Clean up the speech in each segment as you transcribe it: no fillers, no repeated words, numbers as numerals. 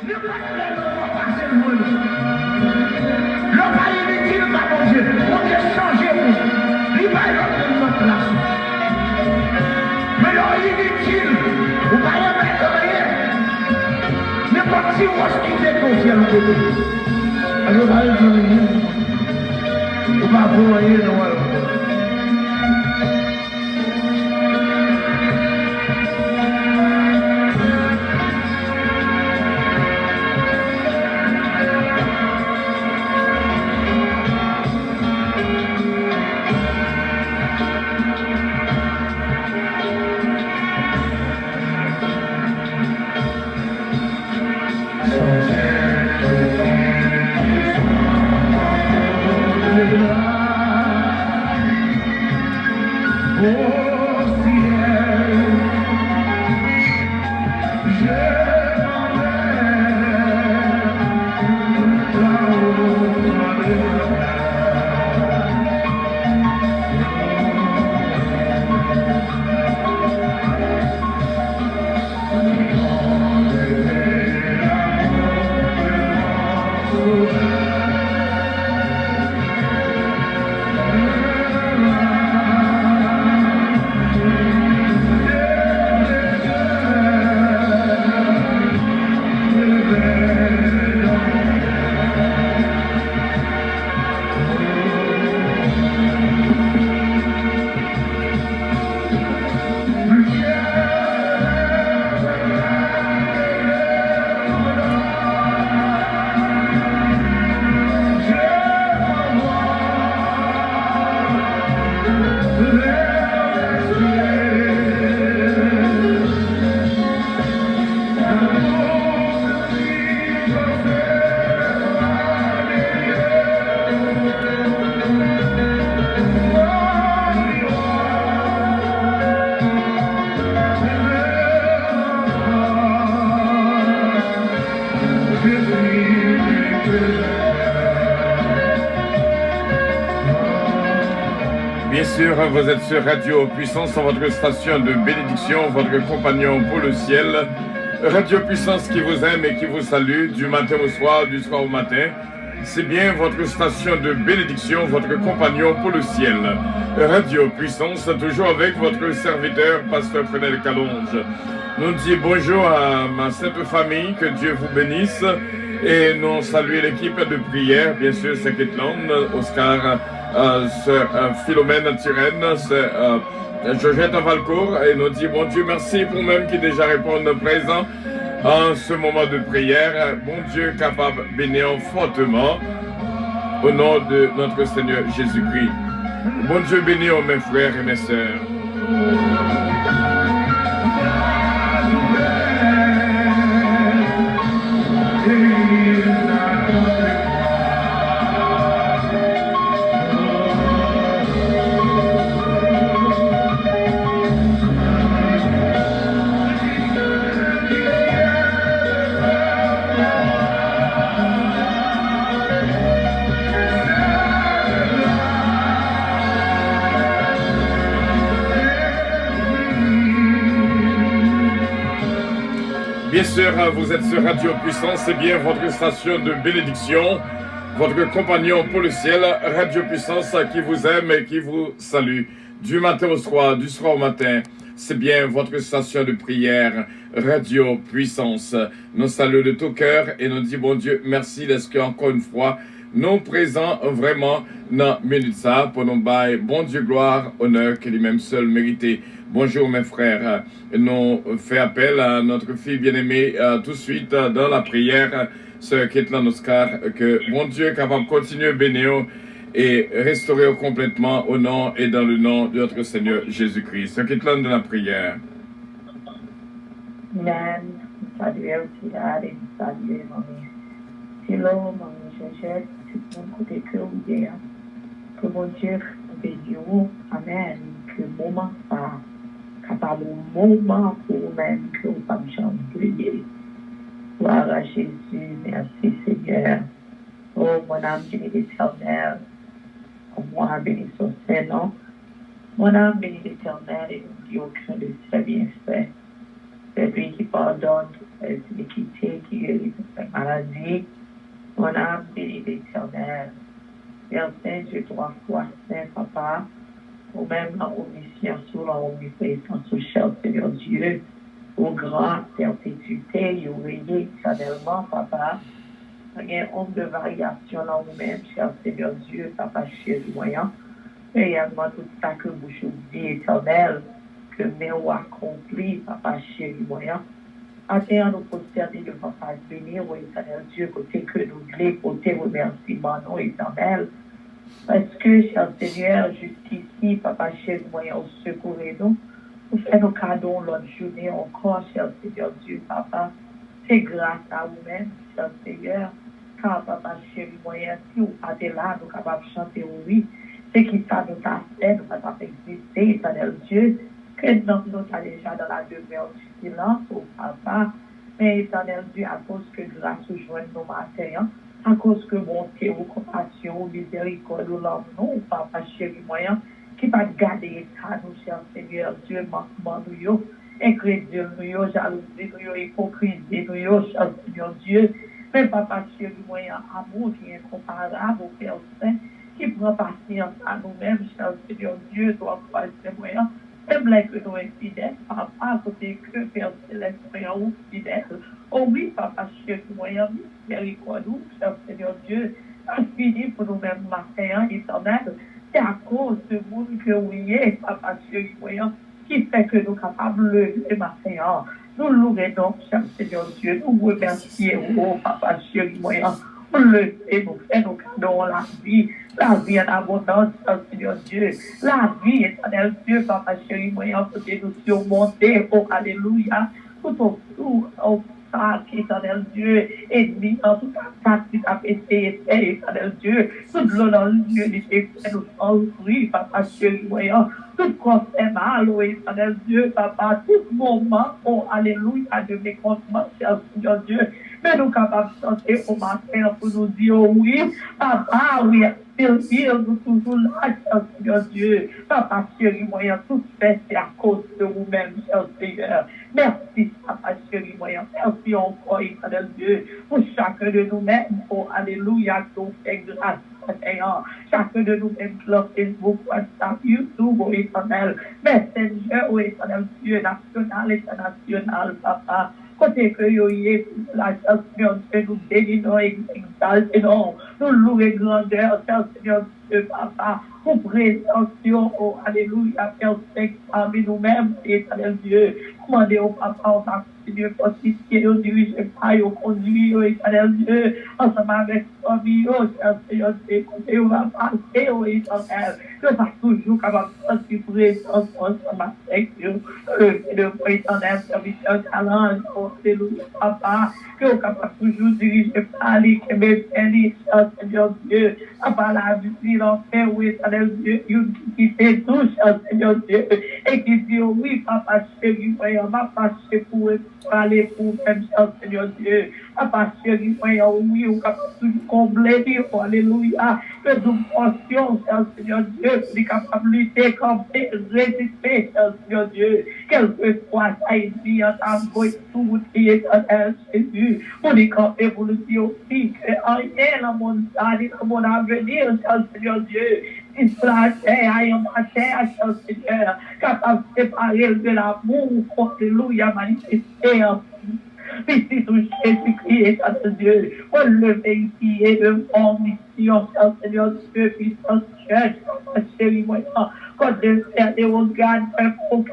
Ne pas passer loin. Le pas inutile, ma mon Dieu. Mon Dieu, changez-vous. Il va y avoir notre place. Mais non, inutile. Vous ne pouvez pas mettre rien. N'importe qui roche qui fait confier en côté. Alors, vous allez dire rien. Vous ne pouvez pas rien, non. Vous êtes sur Radio Puissance, votre station de bénédiction, votre compagnon pour le ciel. Radio Puissance qui vous aime et qui vous salue du matin au soir, du soir au matin. C'est bien votre station de bénédiction, votre compagnon pour le ciel. Radio Puissance, toujours avec votre serviteur, Pasteur Frédéric Calonge. Nous disons bonjour à ma sainte famille, que Dieu vous bénisse. Et nous saluons l'équipe de prière, bien sûr, c'est Ketland, Oscar, Philomène Turenne, Georgette Valcourt, et nous dit bon Dieu merci pour même qui déjà répondent présent en ce moment de prière. Bon Dieu capable de bénir fortement au nom de notre Seigneur Jésus-Christ. Bon Dieu bénir mes frères et mes sœurs. Bien sûr, vous êtes sur Radio Puissance, c'est bien votre station de bénédiction, votre compagnon pour le ciel, Radio Puissance qui vous aime et qui vous salue. Du matin au soir, du soir au matin, c'est bien votre station de prière, Radio Puissance. Nous saluons de tout cœur et nous disons, bon Dieu, merci d'être encore une fois, nous présents vraiment dans minute ça pour nous bailler, bon Dieu, gloire, honneur, que lui-même seul mérité. Bonjour mes frères, nous fait appel à notre fille bien-aimée tout de suite dans la prière, Sœur Ketland Oscar, que mon Dieu est capable de continuer à bénir et restaurer complètement au nom et dans le nom de notre Seigneur Jésus-Christ. Sœur Ketland de la prière. Amen. Saluer aussi et saluer mamie Philo, mamie Georgette, tout le monde côté que vous êtes. Que mon Dieu bénisse vous. Amen. Que le moment ça capable un moment pour vous-même que vous pas me prier. Gloire à Jésus, merci Seigneur. Oh, mon âme bénit l'Éternel. Oh, moi bénis son Saint-Nom. Mon âme bénit l'Éternel et ne dit aucun de ses bienfaits. c'est lui qui pardonne, c'est l'iniquité, qui guérit toute la maladie. Mon âme bénit l'Éternel. Père Saint, Dieu, 3 fois Saint, Papa, ou même la omniscience, la omniprésence, au cher Seigneur Dieu, au grand perpétuité, au veillé éternellement, Papa. Il y a un nombre de variations dans nous-mêmes, cher Seigneur Dieu, Papa chéri moyen. Et également tout ça que vous dit éternel, que nous accompli, Papa chéri moyen. Attends nous prosterner devant ta bénir, ô éternel Dieu, côté que nous voulons, côté remerciement, non éternel. Parce que, cher Seigneur, jusqu'ici, Papa chéri moyen, au secours et nous. Vous faites nos cadeaux l'autre journée encore, cher Seigneur Dieu, Papa. C'est grâce à vous-même, cher Seigneur. Car, Papa chéri moyen, si vous partez là, nous sommes capables de chanter oui. C'est qui ça nous a fait, nous avons existé, éternel Dieu. Que nous sommes déjà dans la demeure du silence, au Papa. Mais, éternel Dieu, à cause que grâce vous joignent nos matins, à cause que bonté ou compassion ou miséricorde ou l'homme, non, Papa chéri moyen, qui va garder ça, nous, cher Seigneur Dieu, manquement nous, incrédule nous, jalousie nous, hypocrisie nous, cher Seigneur Dieu. Mais Papa chéri moyen, amour qui est incomparable au Père Saint, qui prend patience à nous-mêmes, cher Seigneur Dieu, toi, Papa chéri moyen. Même là que nous sommes fidèles, Papa, côté que Père Céleste, nous fidèles. Oh oui, Papa chéri moyen, miséricorde nous, cher Seigneur Dieu, a fini pour nous-mêmes matin éternel. C'est à cause de monde que oui, Papa chéri moyen, qui fait que nous sommes capables de lever matin. Nous louons donc, cher Seigneur Dieu, nous remercions, oh Papa chéri moyen, nous levons, nous faisons nos cadeaux, la vie en abondance, cher Seigneur Dieu, la vie éternelle Dieu, Papa chéri moyen, pour nous surmonter, oh Alléluia, tout au éternel Dieu, ennemi, en tout attaque qui a été éternel Dieu, tout l'honneur Dieu, il fait nous offrir, Papa chéri moyen, tout conseil mal, oh éternel Dieu, Papa, tout moment, oh Alléluia, de mécontentement, cher Seigneur Dieu, mais nous capables de chanter au matin pour nous dire, oh oui, Papa, oui, nous toujours là, cher Seigneur Dieu, Papa chéri moyen, tout fait, c'est à cause de vous-même, cher Seigneur. Merci, Papa chéri moyen, merci encore, éternel Dieu, pour chacun de nous-mêmes, oh Alléluia, nous fait grâce. Chacun de nous-mêmes, sur Facebook, WhatsApp, YouTube, oh éternel, Messenger, oh éternel Dieu, national, international, Papa. Côté que yo y la Seigneur Dieu, nous bénissons et exaltons, nous louons grandeur, Seigneur Dieu, Papa, pour présence, oh Alléluia, Père Saint, parmi nous-mêmes, éternel Dieu, demandez au Papa, on va continuer à fortifier, au diriger pas, au conduire, éternel Dieu, ensemble avec famille, oh Seigneur Dieu, côté on va passer, oh éternel, que va toujours capable de sentir présence, ensemble avec Dieu, le éternel, serviteur, talent, oh Alléluia, Papa, que vous capable toujours diriger par lui, que mes bénis, Seigneur Dieu, Papa, la vie, l'enfer, oui, éternel Dieu, qui fait tout, Seigneur Dieu, et qui dit, oui, Papa, chéri, voyons, ma passer pour aller pour même, Seigneur Dieu, Papa, chéri, voyons, oui, vous capable toujours combler, oh, Alléluia, que nous portions, Seigneur Dieu, pour capable de lutter, camper, résister, Seigneur Dieu, quel que soit ça, il dit, en tant que tout, qui est Jésus, pour les camper, pour le dire aussi, que rien dans mon salut, dans mon avenir, Seigneur Dieu, la terre, ma terre, Seigneur, capable de séparer de l'amour, alléluia, manifesté en Ici, tout Jésus-Christ est à Dieu, pour le ici et de mon mission, Seigneur Dieu, puissance, chère, chérie, moi, quand de faire des regards, pour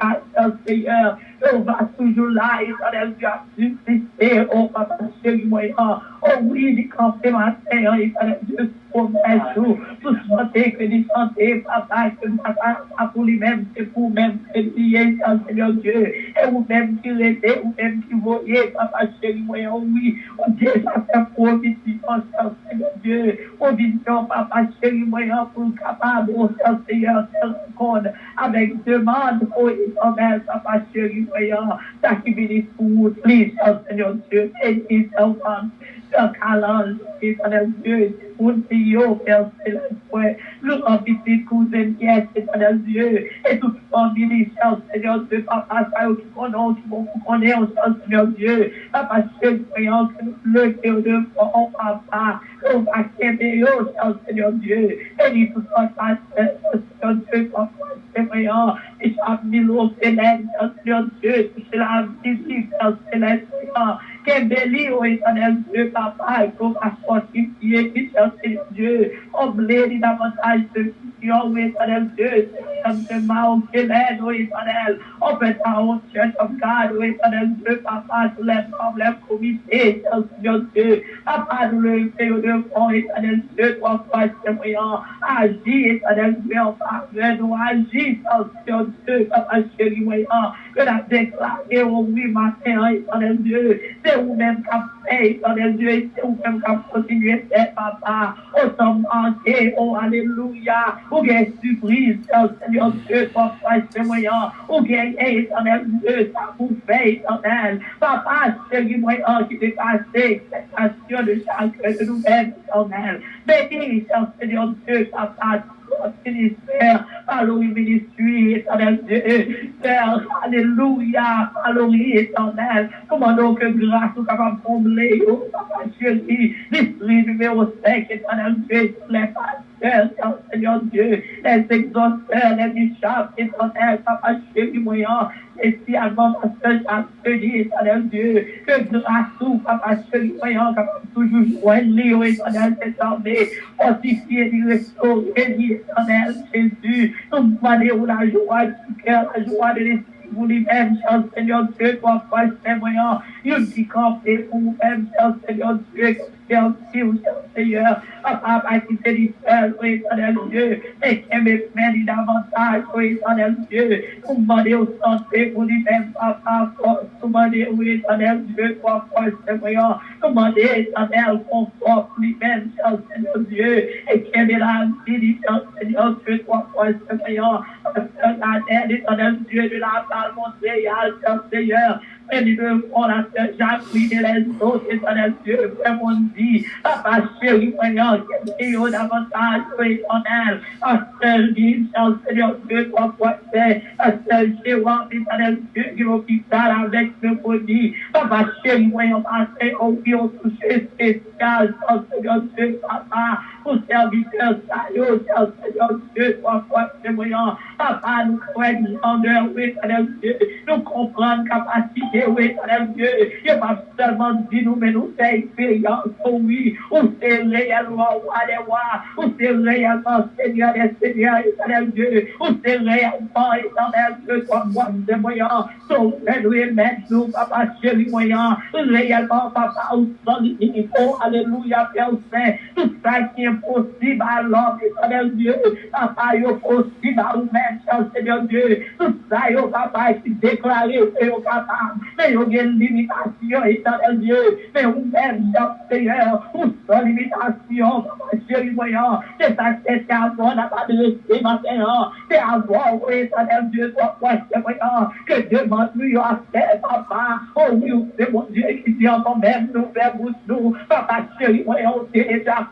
Seigneur, on va toujours là, éternel Dieu, à subsister, oh Papa, chérie, moi, oh oui, il campé ma terre, éternel Dieu, pour mes jours, pour santé, que les santé, Papa, que Papa, pour lui-même, c'est pour même, que lié, Seigneur Dieu, et vous-même qui restez, vous-même qui voyez, Papa, chérie, moi, oh oui, on déjà fait provision, Seigneur Dieu, provision, Papa, chérie, moi, pour capable, oh Seigneur, avec demande, oh éternel, Papa, chérie, ça qui bénisse pour vous, please, Seigneur Dieu, et his enfants, Calage, éternel Dieu, mon Dieu, Père Céleste, nous petite cousine, yes, éternel Dieu, et toute famille, cher Seigneur Dieu, papa, ça, qui connaît, Seigneur Dieu, papa, je prions que nous le devons, papa, nous va qu'aimer, cher Seigneur Dieu, et dit tout ça, Seigneur Dieu, papa, je prions, et chaque mille céleste, Seigneur Dieu, c'est la visite, Céleste, qu'embellit, oh éternel Dieu, papa, et qu'on va fortifier, qui cherche Dieu, oublie davantage de vision, oh éternel Dieu, de mal, l'aide, oh éternel, open our church of God, oh éternel Dieu, papa, tous les problèmes comités, Seigneur Dieu, papa, nous le faisons, oh éternel Dieu, toi, Seigneur, agis, éternel Dieu, en faveur, nous agis, Seigneur Dieu, papa, chéri, voyant, que la déclaré, oh oui, matin, éternel Dieu, c'est vous-même qui avez fait, éternel Dieu, c'est vous-même qui avez continué à faire, papa, au temps entier, oh, alléluia, ou bien surprise, Seigneur Dieu, toi, c'est moyen, ou bien, éternel Dieu, ça vous fait, éternel, papa, chéri, moyen, qui dépasse cette passion de chacun de nous-mêmes, éternel, bénis, Seigneur Dieu, papa, ministère, Alléluia, ministry, éternel Dieu, Père, alléluia, alléluia, éternel, comment donc grâce nous capable de combler, oh, papa chéri, l'esprit numéro 5, éternel Dieu, les pasteurs, Seigneur Dieu, les exausteurs, les bishops, éternel, papa chéri, moyen, spécialement, pasteur Jacques, éternel Dieu, que grâce nous, papa chéri, moyen, capable toujours joindre, éternel, désormais, fortifier, restaurer, éternel Jésus, nous demandons la joie du cœur, la joie de l'esprit pour lui-même, cher Seigneur Dieu, toi, Père Saint-Voyant, il dit camper pour vous-même, cher Seigneur Dieu, cher Seigneur, papa, qui te dit seul, oui, éternel Dieu, et qui me mène davantage, oui, éternel Dieu, nous demandons santé pour lui-même, papa, nous demandons, oui, éternel Dieu, toi, Père Saint-Voyant, nous demandons, éternel, confort pour lui-même, cher Seigneur Dieu, et qui me la vie, cher Seigneur Dieu, toi, Père Saint-Voyant, éternel Dieu, de la parole Montréal, Seigneur, et nous devons la Jacques, et les autres, éternel Dieu, vraiment dit, papa chéri, voyant, qui est davantage, éternel, à seul vie, Seigneur Dieu, toi, c'est, à seul Jéhovah, éternel Dieu, qui est l'hôpital avec le body, papa chéri, voyant, passer au pied, au toucher spécial, Seigneur Dieu, papa, pour serviteur, Seigneur Dieu, toi, c'est voyant, papa, nous croyons, grandeur, éternel Dieu, nous comprenons capacité, oui, éternel Dieu, il pas seulement dit nous, mais nous fait expérience, oh oui, où c'est réellement roi des rois, où c'est réellement Seigneur des seigneurs, éternel Dieu, où c'est réellement éternel Dieu, toi, moi, c'est moyen, sauve-nous et mets-nous, papa chéri moyen, réellement, papa, où sont les oh, alléluia, Père Saint, tout ça qui est possible à l'homme, éternel Dieu, papa, il est possible à nous-mêmes, Seigneur Dieu, tout ça, papa, qui déclaré, papa, mais il y a une limitation, éternel Dieu, mais vous-même, Seigneur, où sont limitations, papa chéri moyen, c'est ça, c'est avant, n'a pas de rester maintenant, c'est avant, oui, éternel Dieu, toi, c'est moyen, que demande-nous à faire, papa, oh oui, c'est mon Dieu qui dit en même, nous faire bouche nous, papa chéri moyen, on t'est déjà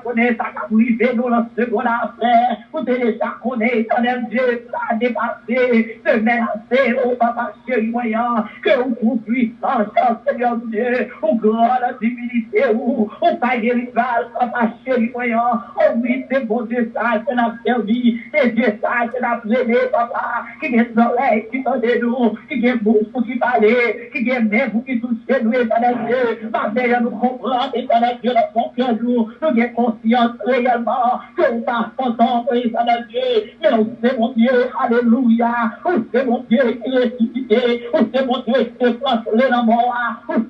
connaît, ça a privé nous dans ce qu'on a fait, on t'est déjà connaît, éternel Dieu, ça a dépassé, se menacer, oh papa chéri moyen, que vous puissance, Seigneur Dieu, au grand la divinité, ou pas de rival, papa chéri moyen, oh oui, c'est bon Dieu, ça que n'a servi, c'est Dieu, ça que n'a plaidé, papa, qui est oreilles, qui sont de nous, qui est bouche pour qui parler, qui est main pour qui toucher nous, éternel Dieu, parce nous comprendre, éternel Dieu, notre cœur, nous avons conscience réellement, que nous pas content, éternel Dieu, mais c'est mon Dieu, alléluia, c'est mon Dieu qui est ressuscité, c'est mon Dieu qui est transformé dans mort,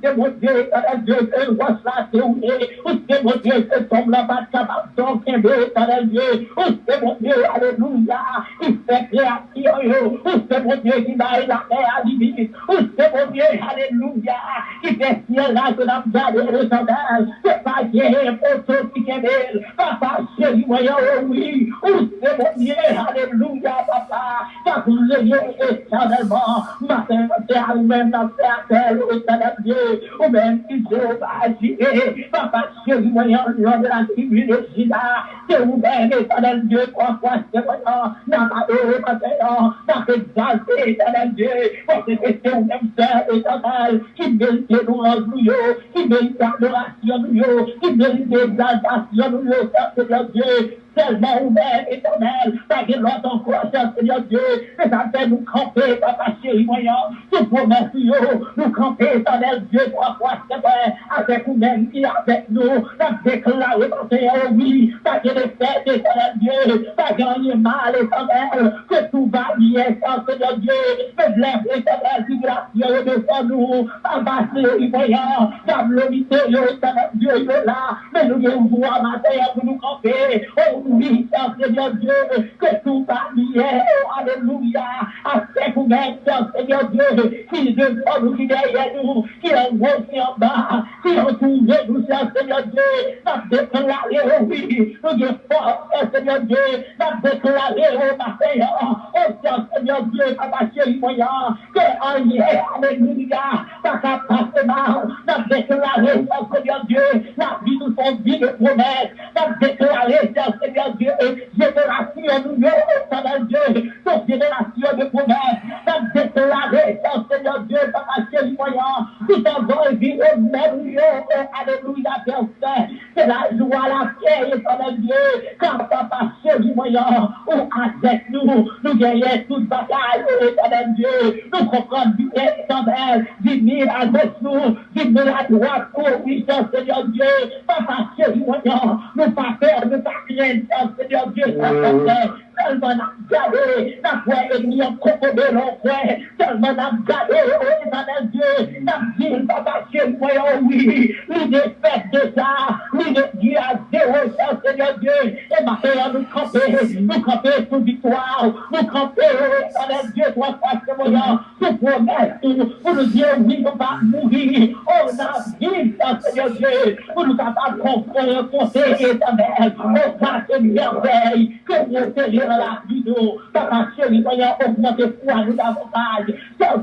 c'est mon Dieu, éternel Dieu, que nous voit cela dérouler, c'est mon Dieu qui tombe là-bas, capable qui est éternel Dieu, c'est mon Dieu, alléluia, il fait création, c'est mon Dieu qui va la terre à limite, c'est mon Dieu, alléluia, qui fait ciel là, que nous avons le sandal, c'est pas Dieu, pour ceux qui aiment, papa, chéri, voyons, oui, c'est mon Dieu, alléluia, papa, car vous l'ayez éternellement, matin, à nous-mêmes, dans faire appel au éternel Dieu, ou même qui Jéhovah agiré, papa, chéri, voyant, lors de la tribu de Juda, c'est vous-même, éternel Dieu, pourquoi c'est voyant, dans ma eau, dans exalté, éternel Dieu, parce que c'est vous-même seul, éternel, qui mérite louange, qui mérite adoration, qui mérite exaltation, Seigneur Dieu, seulement ouvert, éternel, pas que l'autre encore, Seigneur Dieu, que ça fait nous camper, papa chéri, voyant, nous promettons, nous camper, éternel Dieu, trois fois, c'est vrai, avec vous-même qui est avec nous, nous déclarer, oui, pas que les fêtes, éternel Dieu, pas gagner mal, éternel, que tout va bien, Seigneur Dieu, que lève, éternel, du gracieux devant nous, papa chéri, voyant, car l'unité, éternel Dieu, il est là, mais nous devons voir matin pour nous camper, oh oui, Seigneur Dieu, que tout va bien, oh alléluia, avec vous-même, Seigneur Dieu, qui devant nous, qui derrière nous, qui en haut, qui en bas, qui entouré nous, Seigneur Dieu, nous déclarer, oh oui, nous devons force, Seigneur Dieu, nous déclarer, oh matin, oh Seigneur Dieu, papa chéri, voyant, que en hier, alléluia, ça va passer mal, nous déclarer, Seigneur Dieu, la vie nous sont vie de promesses, nous déclarer, Seigneur Dieu, génération nous, Seigneur Dieu, ton génération de promesses, nous déclarer, Seigneur Dieu, papa chéri, voyant, tout en vol, vie au même lieu, alléluia, Père, c'est la joie, la paix, Seigneur Dieu, quand papa chéri, voyant, ou avec nous, nous gagnons toute bataille, Seigneur Dieu, nous comprenons du bien, éternel, venir avec nous, venir à droite, pour oui, Seigneur Dieu, papa chéri, voyant, nous pas peur, nous pas craindre, Seigneur Dieu, tellement n'a gardé, n'a pas ennemi en composé l'enfer, tellement n'a gardé, oh éternel Dieu, n'a dit, papa chéri, voyant, oui, l'idée faite déjà, l'idée Dieu à zéro, Seigneur Dieu, et maintenant nous camper sous victoire, nous camper, éternel Dieu, toi, face voyant, nous promettons, pour nous dire, oui, on va mourir, on a vie, Seigneur Dieu, pour nous capables de confronter, éternel, au cas de merveille, que nous serons dans la vie, nous, papa chéri, voyant, augmenter foi, nous davantage,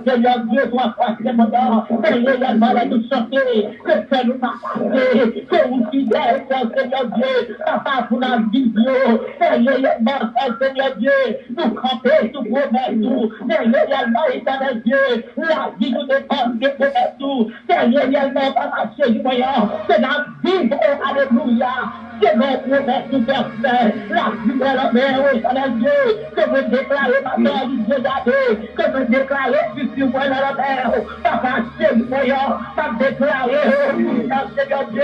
Seigneur Dieu, toi, face voyant, que réellement nous chanter, que ça nous a passé, que nous fidèles, Seigneur Dieu, papa, pour la vision, réellement, Seigneur Dieu, nous camper, nous promettre tout, réellement, éternel Dieu, la vie nous dépend de promettre tout, réellement, papa chéri, voyant, c'est la vie, oh, alléluia, c'est notre promesse nous personnelle, la vie de la mer, oh, éternel Dieu, que vous déclarez ma mère, Dieu d'Adé, que vous déclarez futur moi dans la mer, papa chéri, voyant, pas déclarer, oh, Seigneur Dieu,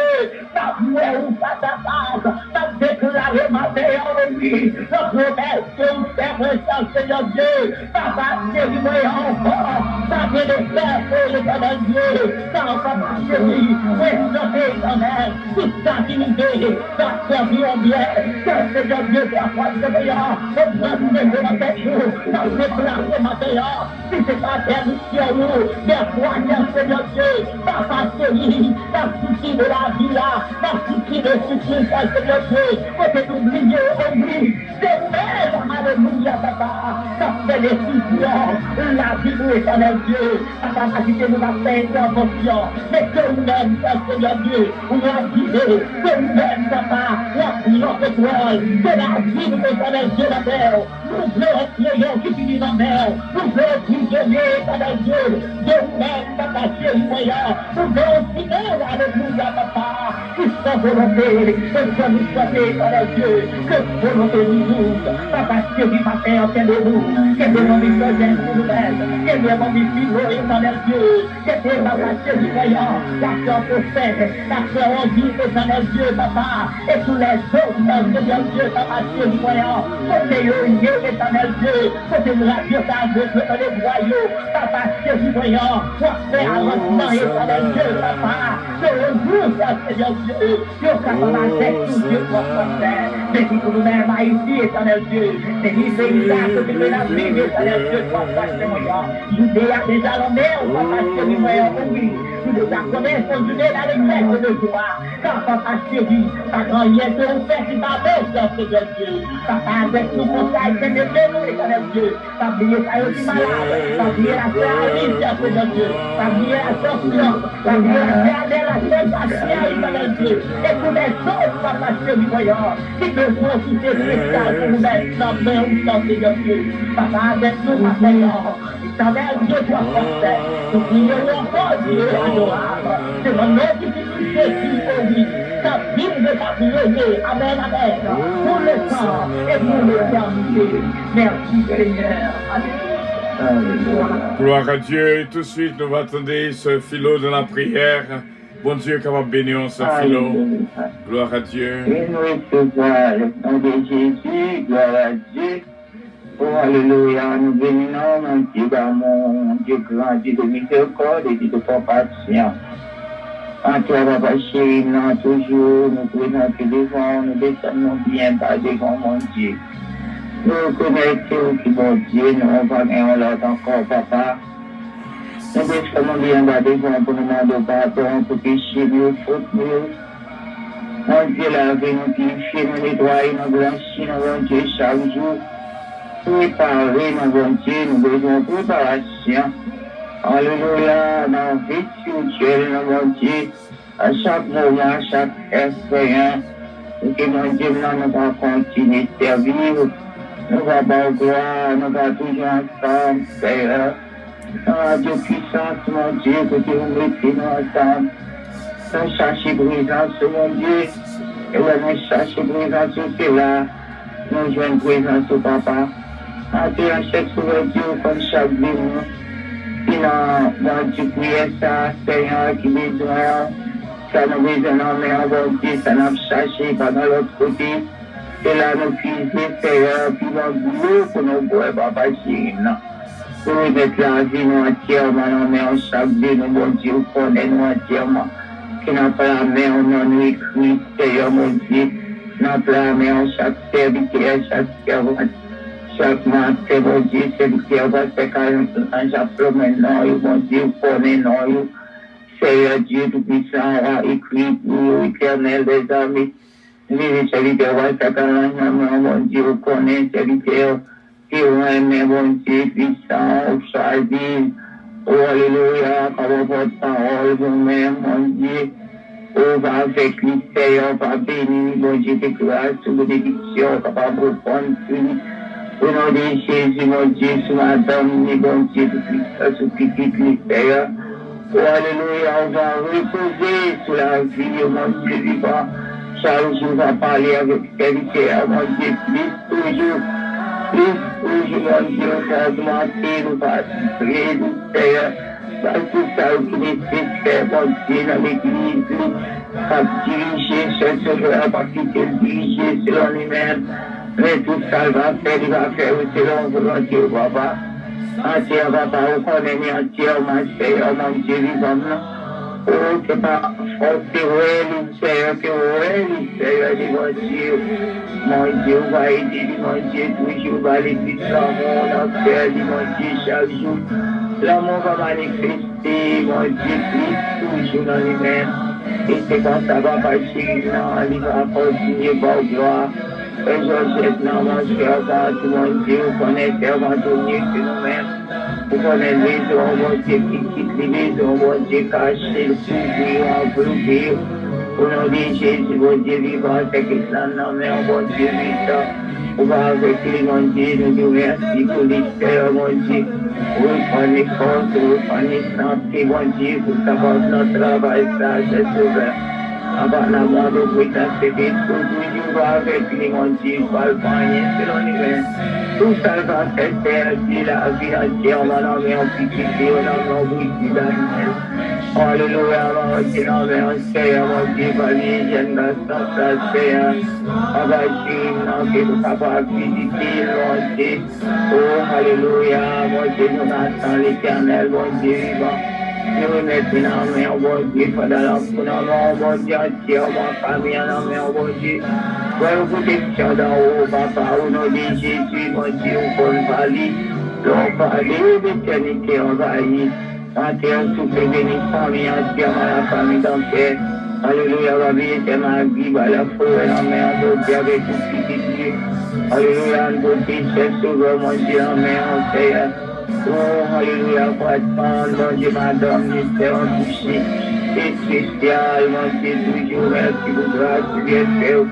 pas vouer ou pas ta base, pas déclarer ma mère, oh oui, la promesse que vous faites, Seigneur Dieu, papa chéri, voyant encore, pas de le faire, oh, éternel Dieu, sans papa chéri, restez éternel, tout ça qui nous dit, ça servir en bien, que Seigneur Dieu, la foi de veillant, on va nous mettre dans cette jour, dans ce place matin, si c'est pas permission, nous, des fois, Seigneur Dieu, papa chéri, la souci de la vie là, la souci de souci, Seigneur Dieu, faut que t'oublier, oublie, c'est même, alléluia, papa, ça fait des soucis, la vie nous, éternel Dieu, papa, agiter nous la paix intervention, mais que nous-mêmes, Seigneur Dieu, on va guider, que nous-mêmes, papa, notre étoile, que la vie nous, éternel Dieu, la mer, nous voulons prier qui finit la mer, nous voulons prisonnier, éternel Dieu, de nous-mêmes, papa, chéri, voyant, nous voulons finir, alléluia, papa, qui soit volonté, que soit nous souhaiter, éternel Dieu, que volonté nous ouvre, papa, chéri, matin, entendez-nous, que des moments présents pour nous-mêmes, que des moments vivants, éternel Dieu, que des moments chéri, voyant, la sœur prophète, la sœur en vie, éternel Dieu, papa, et tous les autres, Seigneur Dieu, papa, chéri, voyant, côté eux, éternel Dieu, côté de la Dieu, ta Dieu, dans les royaumes, papa, chéri, voyant, pour faire avancement, éternel Dieu, papa, que le jour, Seigneur Dieu, Dieu, capable d'être tout Dieu, pour faire, mais qui pour nous-mêmes, Haïti, éternel Dieu, c'est lui, c'est Isaac, que tu veux la vie, éternel Dieu, pour faire, voyant, Judée a déjà l'honneur, papa, chéri, voyant, oui, nous déjà connaissons Judée dans les fêtes de joie, papa chéri, papa rien que vous faites, c'est pas besoin, Seigneur Dieu. Papa avec nous, conseil, Seigneur Dieu. Pas oublier ça aussi malade, pas oublier la frère, Seigneur Dieu. Pas oublier la sorcière, pas oublier la Seigneur Dieu. Et pour les autres, papa chéri, voyons, qui besoin de ces spectacles pour nous mettre dans le main, Seigneur Dieu. Papa avec nous, papa, Seigneur Dieu, tu as forcé. Nous prions encore, Dieu, adorable. C'est mon nom qui fait Jésus, sa vie de ta vie. Amen, amen. Pour le temps et pour l'éternité. Merci, Seigneur. Alléluia. Gloire à Dieu. Tout de suite, nous allons attendre ce philo de la prière. Bon Dieu, qu'on va bénir ce philo. Gloire à Dieu. Et nous recevoir le nom de Jésus. Gloire à Dieu. Oh, alléluia, nous bénissons, mon Dieu grand, Dieu de miséricorde et Dieu de compassion. En toi, papa chéri, nous toujours, nous présentons devant, nous descendons bien par devant mon Dieu. Nous reconnaissons que mon Dieu, nous revenons l'autre encore, papa. Nous descendons bien par devant pour nous demander pardon pour pécher, nous faute, nous. Mon Dieu, la vie nous purifier, nous nettoyer, nous blanchir, mon Dieu, chaque jour. Préparer, mon bon Dieu, nous besoin de préparation. Alléluia, dans la vie spirituelle, mon Dieu, à chaque moment, à chaque instant, et que mon Dieu, nous va continuer de servir, nous va avoir gloire, nous va toujours ensemble, Seigneur. Dans Dieu puissance, mon Dieu, que tu nous mettez nous ensemble. Nous cherchons présence, mon Dieu, et nous cherchons présence, c'est là. Nous jouons présence au papa. Nous avons chaque souverain Dieu comme chaque vie. Dans Dieu prière ça, Seigneur, qui besoin. Ça nous besoin, mais on va dire, ça nous chercher par l'autre côté. Et là, nous puiser, Seigneur, puis nous boulot pour nous boire, papa chéri. Pour nous mettre la vie nous entièrement, mais en chaque vie, nous, bon Dieu, connaît nous entièrement. Qui n'a pas la main, on nous écrit, Seigneur, mon Dieu. Notre âme, chaque serviteur, chaque servante, chaque matin, mon Dieu, serviteur, va se calmer, j'appelle maintenant, mon Dieu, connaît nous, Seigneur Dieu Tout-Puissant, écrit pour l'éternel des armées, les serviteurs, va se calmer, mon Dieu, connaît, serviteur, qui aime, mon Dieu, puissant, choisi, oh, alléluia, comme votre parole, vous-même, mon Dieu. On va avec lui, Seigneur, va bénir, mon Dieu, de grâce, sous bénédiction, va reprendre au nom de Jésus, mon Dieu, sous madame, mon Dieu, de Christ, sous petit, Seigneur. Oh, alléluia, on va reposer sur la vie, mon Dieu, vivant. Chaque jour, on va parler avec serviteur, mon Dieu, toujours, mon Dieu, on va augmenter, on va prier, Seigneur. Tout ça qui est nécessaire, mon Dieu, dans l'église, à diriger, chercher, parce qu'il est dirigé selon lui-même. Mais tout ça, il va faire selon volonté, papa. Entière, papa, on connaît entièrement, Seigneur, mon Dieu, vivant. Oh, c'est pas forcé, oui, Seigneur, que oui, Seigneur, mon Dieu. Mon Dieu, va aider, mon Dieu, toujours, va aller plus l'amour, l'enfer, mon Dieu, chaque jour. L'amour va manifester, mon Dieu, Christ, toujours dans lui-même. Et c'est quand ça va passer, non, il va continuer par gloire. Et je jette dans mon servant, tout mon Dieu, vous connaissez servant tout mieux que nous-mêmes. Vous connaissez les gens, mon Dieu, qui quittent les maisons, mon Dieu, cachés, le couvrir, enveloppé. Au nom de Jésus, mon Dieu vivant, c'est que ça, non, mais mon Dieu vivant. On va avec les mon Dieu, nous nous remercions pour l'histoire, mon Dieu. Pour prendre les forces, pour prendre les santé, mon Dieu, pour savoir notre travail, ça, c'est sauveur. Avant l'amour, nous pouvons s'aider, tout va avec les mon Dieu, pas le pain, selon l'hiver. Tout ça va faire, Dieu, la vie entière, on va l'enlever en piqué, on va l'enlever d'animal. Alléluia, mon Dieu, l'enlever en Seigneur, mon Dieu, va les jeunes garçons, ça, Seigneur. On va dire, que nous capables de visiter, mon Dieu. Oh, alléluia, mon Dieu, nous attendons l'éternel, mon Dieu vivant. Nous maintenant, mais mon Dieu, pendant l'enfant, mon Dieu, entièrement, famille, mon Dieu. Pour protection d'en haut, papa, au nom de Jésus, mon Dieu, on va aller, on va aller, l'éternité envahie. En terre, tout est béni, famille entièrement, la famille d'enfer. Alléluia, va bien, ma vie, va la forêt, en mer, mon Dieu, avec tout petit Dieu. Alléluia, en côté, c'est souvent, mon Dieu, en mer, en Seigneur. Oh, alléluia, croissant, mon Dieu, madame, mystère, en touché. Et spécial, mon Dieu, toujours, merci pour grâce, bien fait.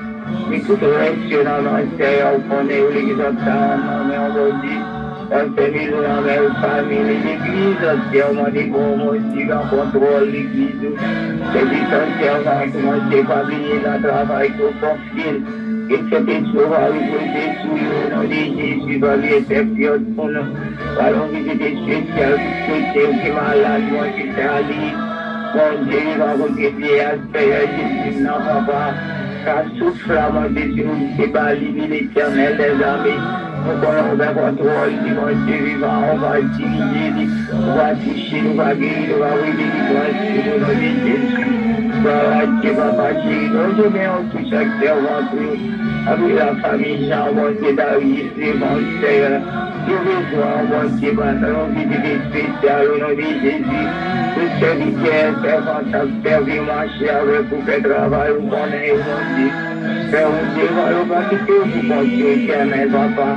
Mais tout reste dans mon Seigneur, on est où l'église en temps, mais on va dire. Dans ces millions de familles, l'église entièrement des bons motifs en contrôle l'église. L'église entièrement commencé par venir dans le travail pour confier. Et c'était toujours à reposer sur le nom de Jésus, dans les exceptions pour nous. Allons visiter spécial, souhaiter aux malades, moi qui t'ai allé. Mon Dieu, il va vous aider à faire Jésus, non, papa. Car souffle à mon Dieu, c'est pas l'éternel des armées. Nous allons faire contrôle du mon Dieu vivant, on va diriger, on va toucher, on va guérir, on va révéler, on va suivre Jésus. Voilà, Dieu va passer. Nous sommes tous chaque servant, avec la famille Jean, mon Dieu d'arriver, mon Seigneur. Je veux voir, mon Dieu, maintenant, visiter spécial au nom de Jésus. Tout serviteur, servant, servir, marcher avec vous, faire travail, vous connaissez, mon Dieu. Père, mon Dieu, va pas quitter vous, mon Dieu, éternel, papa.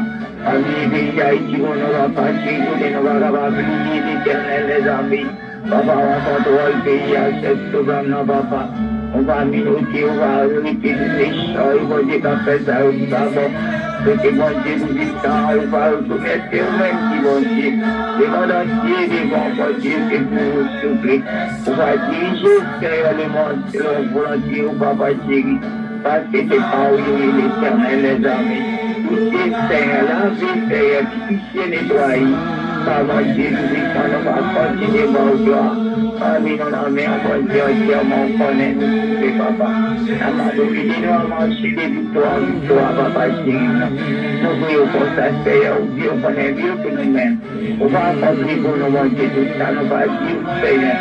Amis, pays Haïti, on ne va pas chier, on ne va pas oublier l'éternel, les amis. Papa, on va contrôler le pays, à cette programme, non, papa. On va minauter, on va arrêter les méchants, on va dire qu'on fait ça, on va bon. C'était mon Dieu, nous disons, on va reconnaître eux-mêmes qui vont dire. Les mondes entiers, les bons, mon Dieu, c'est pour vous souffler. On va diriger derrière le monde, selon volonté, au papa chéri. Parce que c'est pas où il est l'éternel, les amis. Tout est Seigneur, la vie, Seigneur, qui puisse nettoyer. Par mon Dieu, nous va continuer, mon gloire. Parmi nos amis, mon Dieu, entièrement, on connaît, nous, c'est papa. Nous allons marcher des victoires, papa chéri. Nous voyons pour ça, Seigneur, Dieu, on connaît mieux que nous-mêmes. On va accomplir pour nous, mon Dieu, tout ça, nous va dire, Seigneur.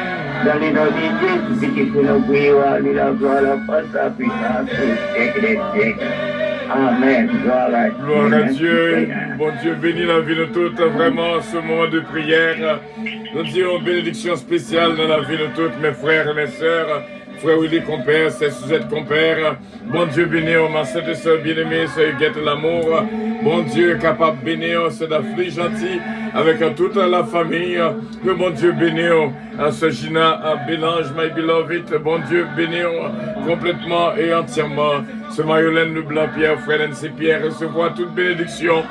Dans les noms de Jésus, qui pour nous prions, à lui la gloire, la force, la puissance, au siècle des siècles. Amen. Gloire à Dieu. Bon Dieu, bénis la vie de toutes. Vraiment, ce moment de prière, nous disons bénédiction spéciale dans la vie de toutes mes frères et mes sœurs. Frère Willy, compère, c'est Suzette, compère. Bon Dieu, bénis, ma sainte sœur bien-aimée, sœur Huguette l'amour. Bon Dieu, capable de bénir, c'est d'Afrique gentil, avec toute la famille. Que bon Dieu bénisse, ce Gina, Bélange, my beloved. Bon Dieu bénisse complètement et entièrement. Ce Mayolène, le Blanc-Pierre, frère Nancy Pierre, recevoir toute bénédiction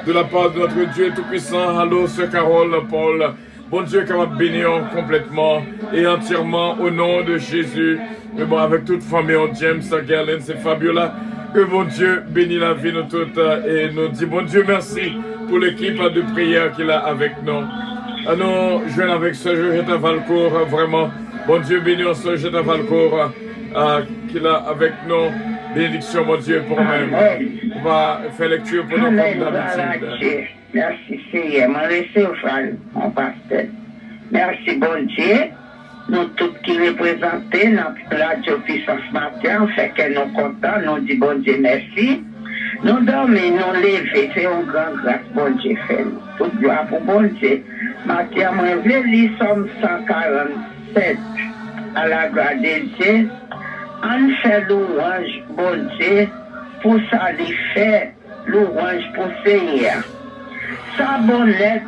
de la part de notre Dieu Tout-Puissant. Allô, sœur Carole, Paul. Bon Dieu, capable de bénir complètement et entièrement au nom de Jésus. Mais bon, avec toute famille, James, Gerlin, c'est Fabiola. Que bon Dieu bénisse la vie de toutes et nous dit bon Dieu merci pour l'équipe de prière qu'il a avec nous. Nous jouons avec ce Jeta Valcourt, vraiment. Bon Dieu bénisse ce Jeta Valcourt qu'il a avec nous. Bénédiction, mon Dieu, pour nous-mêmes. On va faire lecture pour nous comme d'habitude. Merci Seigneur, m'en laissez mon pasteur. Merci bon Dieu. Nous tous qui représentons notre radio puissance matin, fait que nous contents, nous disons bon Dieu merci. Nous dormons, nous levons, c'est une grande grâce, bon Dieu fait. Toute gloire pour bon Dieu. Matin, moi, je lis Somme 147 à la gloire de Dieu. On fait louange, bon Dieu, pour ça, il fait louange pour Seigneur. Sabonnette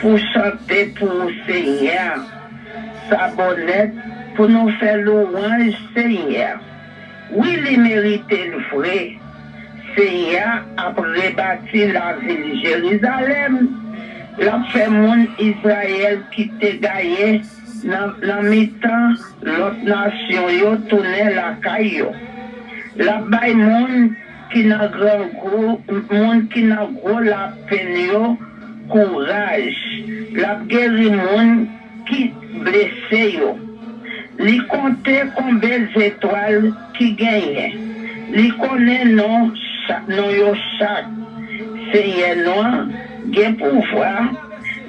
pour chanter pour le Seigneur. Sabonnette pour nous faire louange, Seigneur. Oui, il mérite le vrai. Seigneur a rebâti la ville Jérusalem. La fait mon Israël qui te gagné. Dans mi-temps, l'autre nation yo tourné la caillou. La baille monde qui n'a grand gros, monde qui n'a gros la peine yo, courage. La guéri monde qui blessé yo. Li compte combien d'étoiles qui gagnent. Li connaît non yo chaque. Seigneur non, gen pouvoir,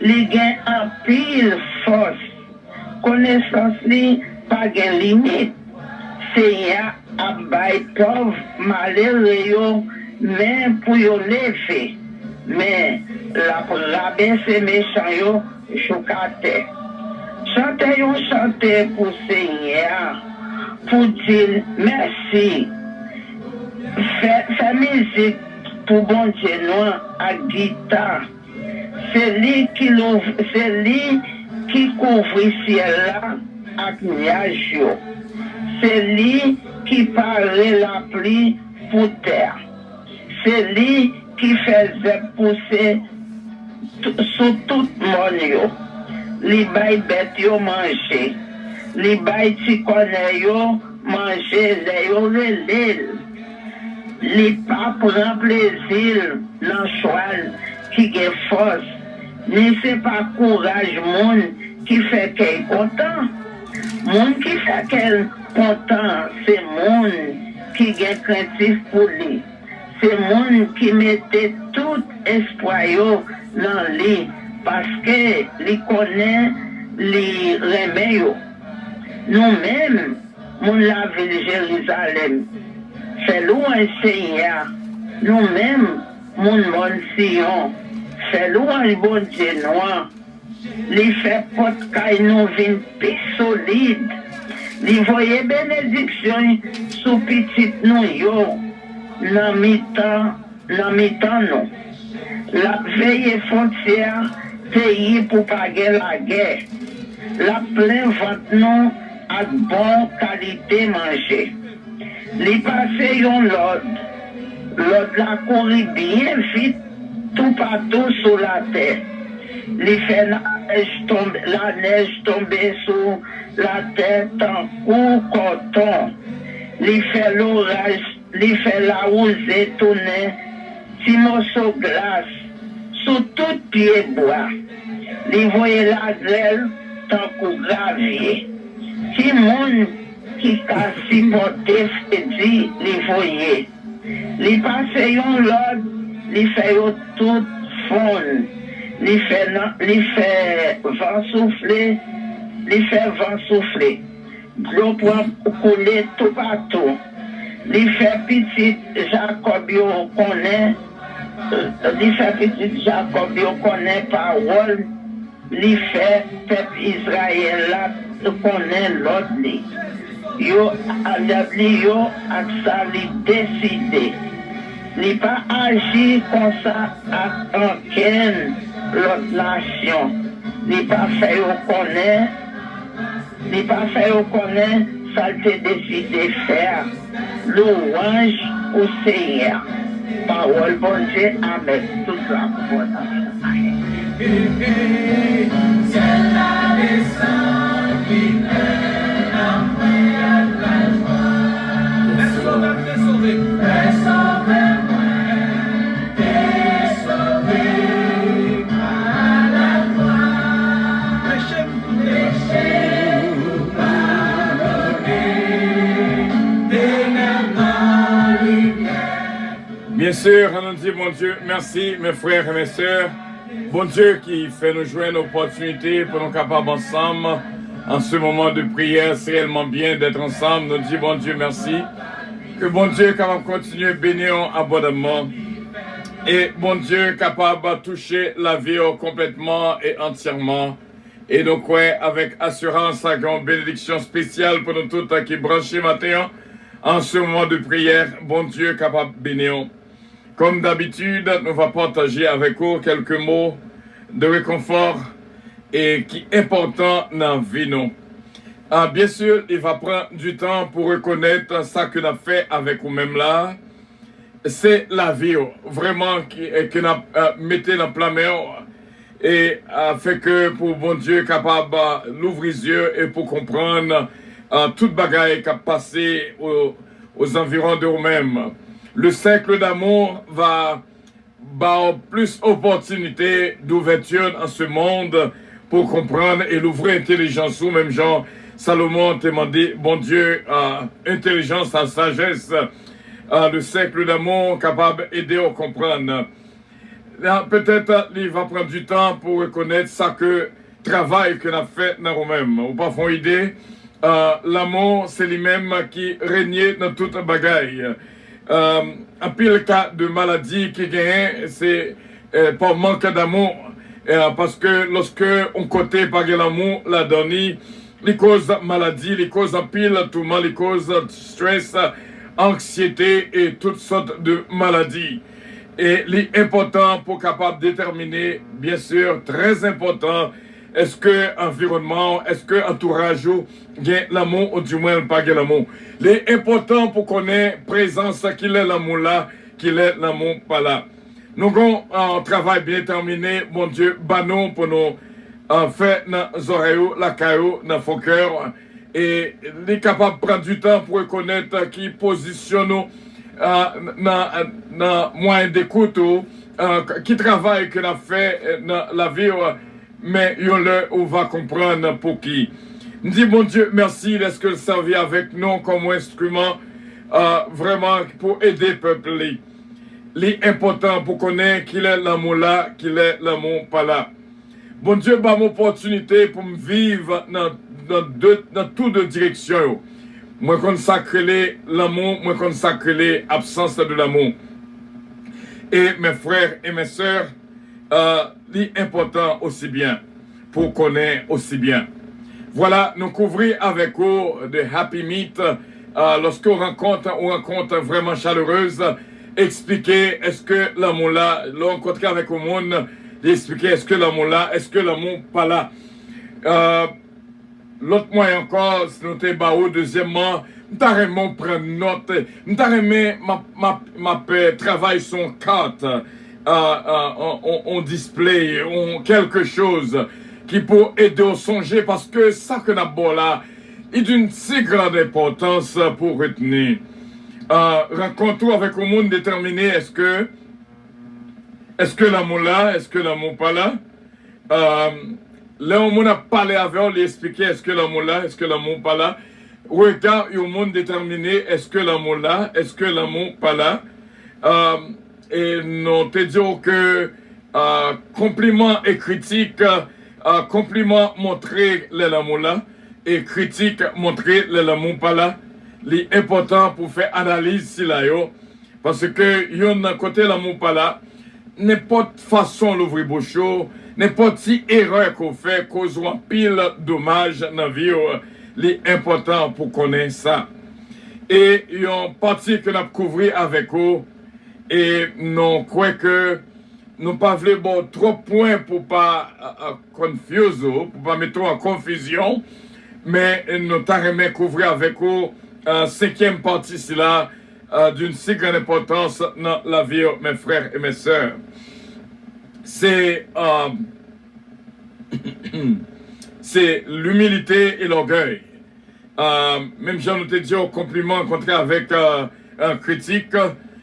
li gen en pile force. Connaissance li pas gen limite. Seigneur a bay pauvre malheureux yo, mais pour yo lever. Mais la baisse méchant yo chokate. Chantez yo chantez pour Seigneur. pour dire merci. Fais musique pour bon Dieu noir à guitare. C'est lui qui couvre le ciel là avec nuages. C'est lui qui paraît la pluie pour terre. C'est lui qui faisait pousser sur tout le monde. Les bails bêtes yo manger. Les bails ti connaît yo manger les yo relèl. Les pas prend plaisir dans cheval qui a force. Ni c'est pas courage moun qui fait qu'elle est content. Moun qui fait qu'elle est content, c'est moun qui est craintif pour lui. C'est moun qui mettait tout espoir dans lui parce que lui connaît les remèdes. Nous-mêmes, moun la ville Jérusalem, c'est loin Seigneur. Nous-mêmes, moun Sion, c'est loin bon Dieu noir. Les fait porte caille nous vin plus solide. Les voyez bénédiction sous petite nous yo. Dans mi-temps nous. La veille frontière, pays pour payer la guerre. La plein vente nous à bonne qualité manger. Les passés yon l'ordre la courir bien vite, tout partout sur la terre. Les fait la neige tomber sur la terre en coup coton. Les fait l'orage, les fait la rosée tourner, petit morceau de glace, sous tout pied bois. Les voyez la grêle tant qu'au gravier. Si monde qui a supporté dit les voyez. Les passés l'ordre, les fait tout fond. Les fait vent souffler, les fait vent souffler. L'eau pour couler tout partout. Les fait petit Jacob connaît, les fait petit Jacob connaît parole. Les fait peuple Israël là connaît l'autre. Yo adapté yo ak ça li décidé. Li pas agir comme ça à aucune l'autre nation. Li pas fait au connaître ça te décidé faire. Louange au Seigneur. Parole bon Dieu, amen. Tout ça pour C'est la descente qui mène en Bien sûr, on nous dit, bon Dieu, merci mes frères et mes sœurs. Bon Dieu qui fait nous jouer une opportunité pour nous capables ensemble, en ce moment de prière, c'est réellement bien d'être ensemble. Nous dit, bon Dieu, merci. Que bon Dieu est capable de continuer à bénir abondamment. Et bon Dieu est capable de toucher la vie complètement et entièrement. Et donc, ouais, avec assurance, avec une bénédiction spéciale pour nous tous qui branchés matin, en ce moment de prière, bon Dieu est capable de bénir. Comme d'habitude, nous allons partager avec vous quelques mots de réconfort et qui est important dans la vie. Bien sûr, il va prendre du temps pour reconnaître ça que nous avons fait avec vous-même là. C'est la vie, vraiment, que nous mettons dans le plein mer et fait que pour bon Dieu capable d'ouvrir les yeux et pour comprendre toute bagaille qui a passé aux environs de vous-même. Le cercle d'amour va avoir plus d'opportunités d'ouverture en ce monde pour comprendre et l'ouvrir intelligence ou même Jean Salomon t'a demandé, bon Dieu, intelligence, sagesse, le cercle d'amour capable d'aider à comprendre. Peut-être il va prendre du temps pour reconnaître ça que travail que nous avons fait dans nous-mêmes. Ou pas font idée, l'amour c'est lui-même qui régnait dans toute bagaille. En pile cas de maladie qui gagne, c'est par manque d'amour. Parce que lorsque on côté par l'amour, la donne, les causes maladie, les causes pile, tourment, les causes stress, anxiété et toutes sortes de maladies. Et l'important pour capable de déterminer, bien sûr, très important, est-ce que environnement, est-ce que entourage gagne l'amour ou du moins pas gagne l'amour. L'important pour connaître présence qu'il est l'amour là, qu'il est l'amour pas là. Nous avons un travail bien terminé, mon Dieu, banon pour nous faire nos oreilles, la caillou, dans nos cœurs, et les capables de prendre du temps pour reconnaître qui positionne nous dans moyen d'écoute, qui travaille que l'a fait dans la vie, mais on va comprendre pour qui. Nous disons, mon Dieu, merci, est-ce que le servir avec nous comme instrument, vraiment pour aider le peuple. L'important pour connaître qu'il est l'amour là, qu'il est l'amour pas là. Bon Dieu, bah mon opportunité pour me vivre dans toutes deux directions. Moi consacrer l'amour, moi consacrer l'absence de l'amour. Et mes frères et mes sœurs, l'important aussi bien, pour connaître aussi bien. Voilà, nous couvrons avec vous de Happy Meet, lorsqu'on rencontre vraiment chaleureuse, expliquer est-ce que l'amour là, rencontrer avec le monde, expliquer est-ce que l'amour là, est-ce que l'amour pas là. L'autre moyen encore, c'est noté baou. Deuxièmement, m'tarrement prendre note, m'tarrement ma travail son carte, on display, on quelque chose qui peut aider au songer parce que ça que n'a bon là est d'une si grande importance pour retenir. Rencontre avec le monde déterminé, est-ce que l'amour là, est-ce que l'amour pas là? Là, on a parlé avec eux, expliqué est-ce que l'amour là, est-ce que l'amour pas là? Regarde, le monde déterminé, est-ce que l'amour là, est-ce que l'amour pas là? Et nous te disons que compliment et critique, compliment montrer l'amour là, et critique montrer l'amour pas là. L'important pour faire analyse si là yo, parce que yon a côté l'amour pas là, n'importe façon l'ouvrir bouchon, n'importe si erreur qu'on fait cause un pile dommage dans la vie, l'important pour connaître ça. Et yon partie que nous couvrir avec vous, et nous croyons que nous pas voulons bon trop points pour pas confuse, pour pas mettre en confusion, mais nous t'arrêtons couvrir avec vous cinquième partie c'est là d'une si grande importance dans la vie de mes frères et mes sœurs. C'est c'est l'humilité et l'orgueil. Même Jean nous te dit au compliment rencontré avec un critique,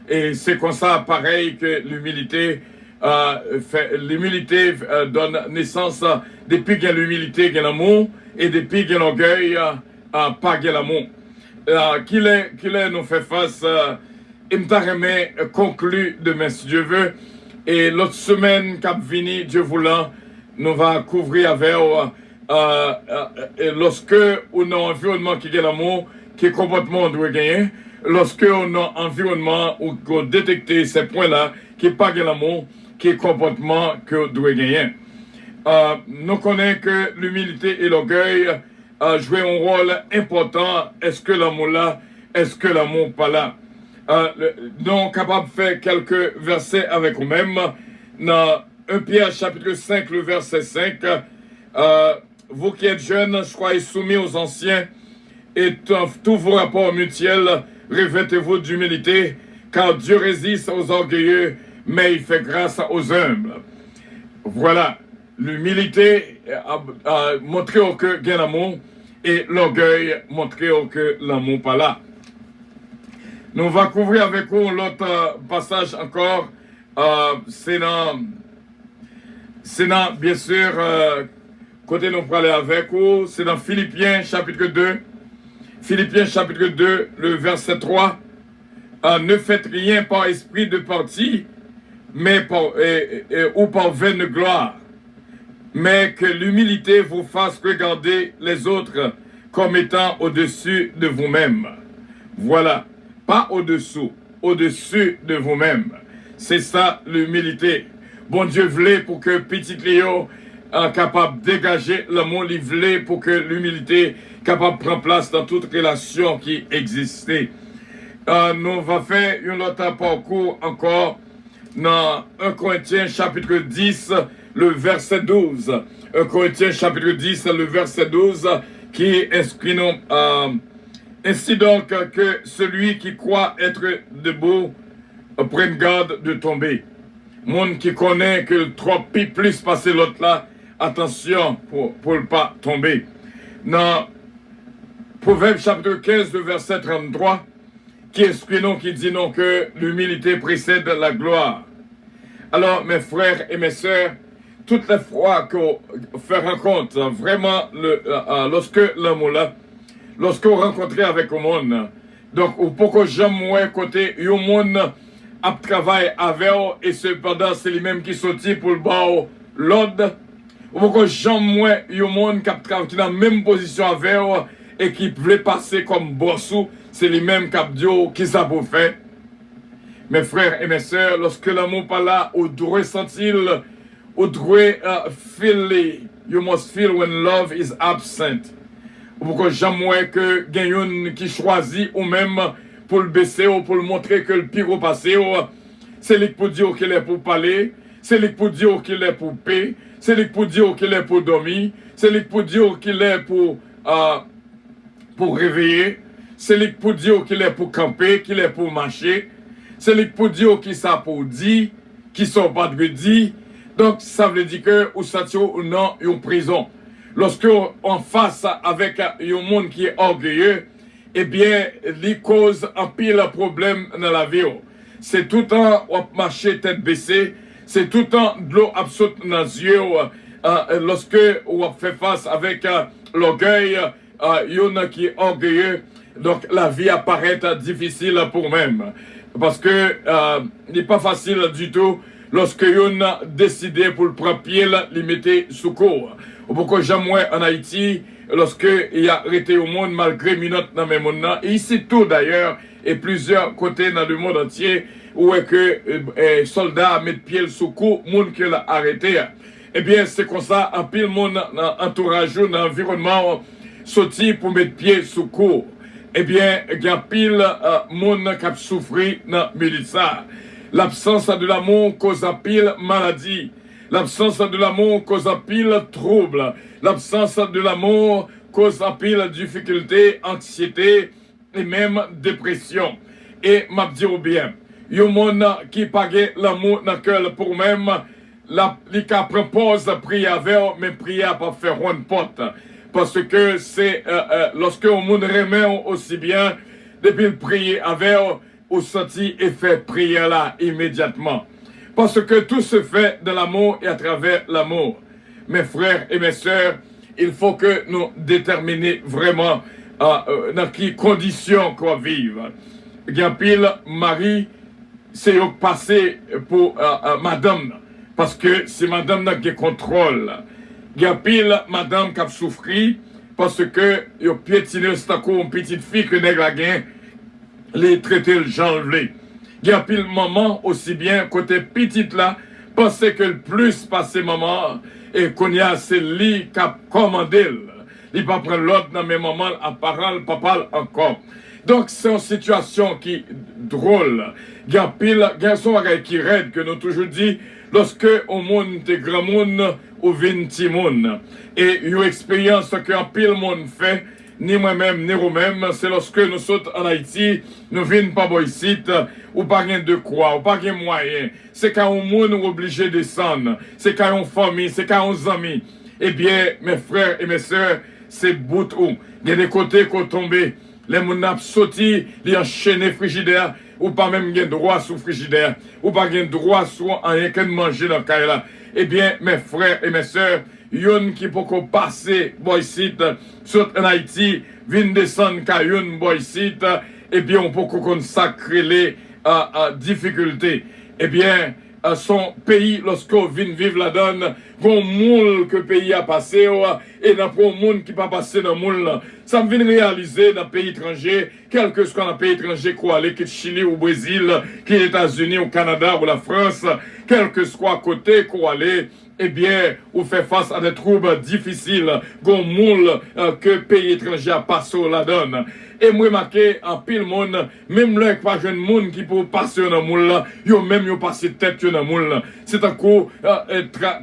et c'est comme ça pareil que l'humilité donne naissance depuis qu'il y a l'humilité, qu'il y a l'amour, et depuis qu'il y a l'orgueil, pas qu'il y a l'amour. Qu'il est nous fait face, et m'tarremé conclu demain si Dieu veut, et l'autre semaine cap vini Dieu voulant nous va couvrir avec lorsque on a un environnement qui gagne l'amour, quel comportement on doit gagner, lorsque on a un environnement où on détecte ces points là qui pas gagne l'amour, quel comportement que doit gagner. Nous connaissons que l'humilité et l'orgueil jouer un rôle important. Est-ce que l'amour là, est-ce que l'amour pas là? Nous capable de faire quelques versets avec nous-mêmes. Dans 1 Pierre chapitre 5, le verset 5, vous qui êtes jeunes, soyez soumis aux anciens, et tous vos rapports mutuels, revêtez-vous d'humilité, car Dieu résiste aux orgueilleux, mais il fait grâce aux humbles. Voilà, l'humilité montrer au cœur qu'il y a l'amour, et l'orgueil montrer au cœur l'amour pas là. Nous allons couvrir avec vous l'autre passage encore. C'est dans bien sûr, côté nous parler avec vous, c'est dans Philippiens chapitre 2. Philippiens chapitre 2, le verset 3. Ne faites rien par esprit de parti, mais ou par vaine gloire, mais que l'humilité vous fasse regarder les autres comme étant au-dessus de vous-même. Voilà. Pas au-dessous, au-dessus de vous-même. C'est ça l'humilité. Bon Dieu voulait pour que petit Léo capable de dégager l'amour livré pour que l'humilité capable de prendre place dans toute relation qui existait. Nous va faire un autre parcours encore dans 1 Corinthiens chapitre 10, le verset 12. 1 Corinthiens chapitre 10, le verset 12, qui inscrit nous, ainsi donc que celui qui croit être debout prenne garde de tomber. Monde qui connaît que le trop plus passer l'autre là, attention pour ne pas tomber. Dans Proverbe chapitre 15, le verset 33, qui explique non, qui dit non que l'humilité précède la gloire. Alors, mes frères et mes sœurs, toutes les fois qu'on fait rencontre, vraiment, lorsque l'amour là, lorsqu'on rencontre avec le monde, donc, ou pourquoi jamais côté, le monde a travaillé avec eux, et cependant, c'est lui-même qui sortit pour le bas l'ordre, ou pourquoi jamais le monde qui est dans la même position avec eux, et qui voulait passer comme bossou, c'est lui-même qui ça pour faire. Mes frères et mes sœurs, lorsque l'amour pas là, ou doit sentir, ou doit feel, you must feel when love is absent. Ou pourquoi jamais que gagne qui choisit ou même pour le baisser ou pour le montrer que le pire au passé, c'est lui pour dire qu'il est pour parler, c'est lui pour dire qu'il est pour paix, c'est lui pour dire qu'il est pour dormir, c'est lui pour dire qu'il est pour réveiller, c'est lui pour dire qu'il est pour camper, qu'il est pour marcher, c'est lui pour dire qu'il ça pour dire, qui sont pas de dire. Donc ça veut dire que ou senti ou non une prison. Lorsque on face avec un monde qui est orgueilleux, eh bien, les causes en pile problème dans la vie. C'est tout le temps on marcher tête baissée, c'est tout le temps de l'eau absolue dans les yeux. Lorsque on fait face avec l'orgueil, il y en a qui est orgueilleux, donc la vie apparaît difficile pour même. Parce que il n'est pas facile du tout lorsque on a décidé pour le prendre pied, les mettre sous cours. Pourquoi jamais en Haïti, lorsque il y a arrêté au monde malgré minutes dans le monde, et ici tout d'ailleurs, et plusieurs côtés dans le monde entier, où est que soldats mettent pied sous cours, monde qui l'a arrêté. Eh bien, c'est comme ça, un pile monde entourage, dans l'environnement, sorti pour mettre pied sous cours. Eh bien, il y a pile monde qui a souffert dans le milieu. L'absence de l'amour cause pile maladie. L'absence de l'amour cause pile trouble. L'absence de l'amour cause pile difficulté, anxiété et même dépression. Et m'a dit bien, il y a monde qui pague l'amour dans le cœur pour même, les cas propose prier avec, mais prier pas faire une porte. Parce que c'est lorsque on monde remet aussi bien, depuis le prier avec, on sentit et fait prier là immédiatement. Parce que tout se fait de l'amour et à travers l'amour. Mes frères et mes sœurs, il faut que nous déterminions vraiment dans quelles conditions qu'on vive. Il y a pile Marie, c'est passé pour madame, parce que c'est madame qui contrôle. Il y a pile madame qui a souffert, parce que il a piétiné une petite fille que nèg la gain, les traiter le genre vle. Il y a pile maman aussi bien côté petite là, parce que le plus passé maman et qu'on y a c'est lui qui a commandé. Il pas prendre l'autre dans mes mamans à parler papa encore. Donc c'est une situation qui est drôle. Il y a pile garçon qui raide que nous toujours dit lorsque au monde des grands monde ou 20 monde et une expérience que un pile monde fait ni moi-même, ni vous-même, c'est lorsque nous sommes en Haïti, nous venons pas ici, ou pas rien de quoi, ou pas rien moyen. C'est quand on monde obligé de descendre, c'est quand on famille, c'est quand on amis. Eh bien, mes frères et mes sœurs, c'est bout où. Il y a des côtés qu'on tombe, les gens sauté, les enchaîné frigidaire, ou pas même gain droit sur frigidaire, ou pas gain droit sur rien qu'à manger dans le cas là. Eh bien, mes frères et mes sœurs, yon qui peut passer boy site sur en Haïti vient descendre ka yon boy site et bien on peut consacrer les difficultés. Eh bien son pays lorsqu'on vient vivre la donne gon moule que pays a passé et dans pour monde qui pas passé dans moule ça me vient réaliser dans pays étranger quel que soit un pays étranger quoi aller qui Chili ou Brésil qui États-Unis ou Canada ou la France quel que soit côté quoi aller eh bien, ou fait face à des troubles difficiles, gon moule que pays étranger a passé la donne. Et moi, marqué en pile monde, même là, pas jeune monde qui peut passer dans le moule, yo même yo passé tête dans le moule. C'est un coup,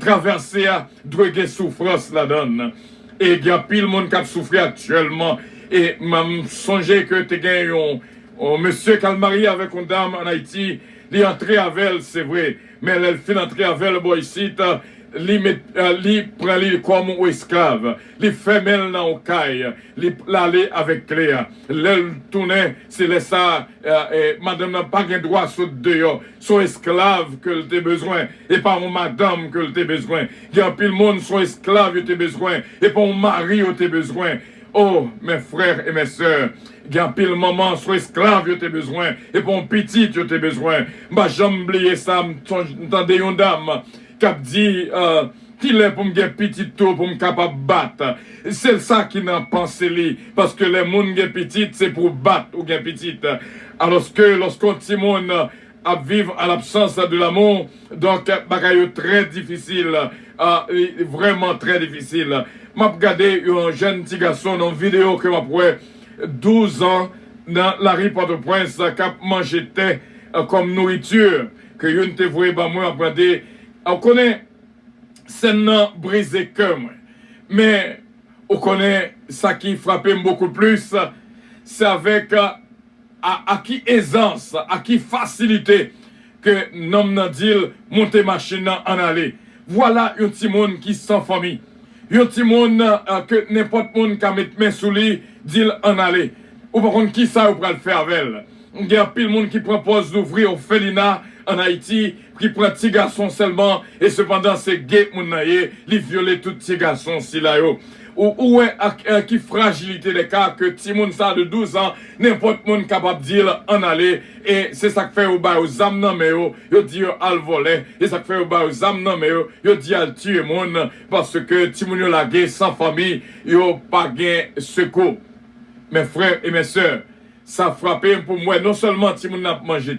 traverser de souffrance la donne. Et il y a pile monde qui a souffert actuellement. Et m'a songé que tu gagné un monsieur qui a marié avec une dame en Haïti, il est entré avec elle, c'est vrai, mais elle fait entrer avec elle, boy, ici, il prend lui comme un esclave, il fait mêle dans le caille, il l'aller avec Cléa, elle tourne, c'est ça, madame n'a pas de droit sur dehors, son esclave que tu as besoin, et pas mon madame que tu as besoin, il y a pile monde, son esclave que tu as besoin, et pas mon mari que tu as besoin. Oh, mes frères et mes sœurs, il y a pile moment, soit esclave, tu as besoin, et pour un petit, tu as besoin. Bah, j'ai oublié ça, m'entendez une dame, qui a dit, qu'il est pour me faire petit tour, pour me capable battre. C'est ça qui n'a pensé lui, parce que les gens qui sont petits, c'est pour battre ou qui sont petits. Alors que lorsqu'on petit monde à vivre à l'absence de l'amour, donc, bagaille très difficile, vraiment très difficile. M'a regardé un jeune petit garçon dans une vidéo que m'a prouvé 12 ans dans la rue Port-au-Prince qui a mangé thé comme nourriture que yon te voyé bah moi regardé on connaît c'est non brisé cœur mais on connaît ça qui frappait beaucoup plus c'est avec à qui aisance à qui facilité que nom nan dit monter machine en aller voilà un petit monde qui sans famille. Yon ti moun que n'importe monde qui met main sous lui dit en aller. Ou par contre qui ça ou pral faire avec elle. Il y a pile monde qui propose d'ouvrir au Félina en Haïti qui prend petit garçon seulement et cependant c'est gay moun naye, li violer tout petit garçon si là yo. Ou qui fragilité des cas que ti moun ça de 12 ans n'importe monde capable dire en aller et c'est ça que fait au bas aux âmes nan mais yo dit al voler et ça que fait au bas aux âmes nan mais yo dit al tuer monde parce que ti moun yo la guerre sans famille yo pas gain secours. Mes frères et mes sœurs, ça frappé pour moi non seulement ti moun n'a mangé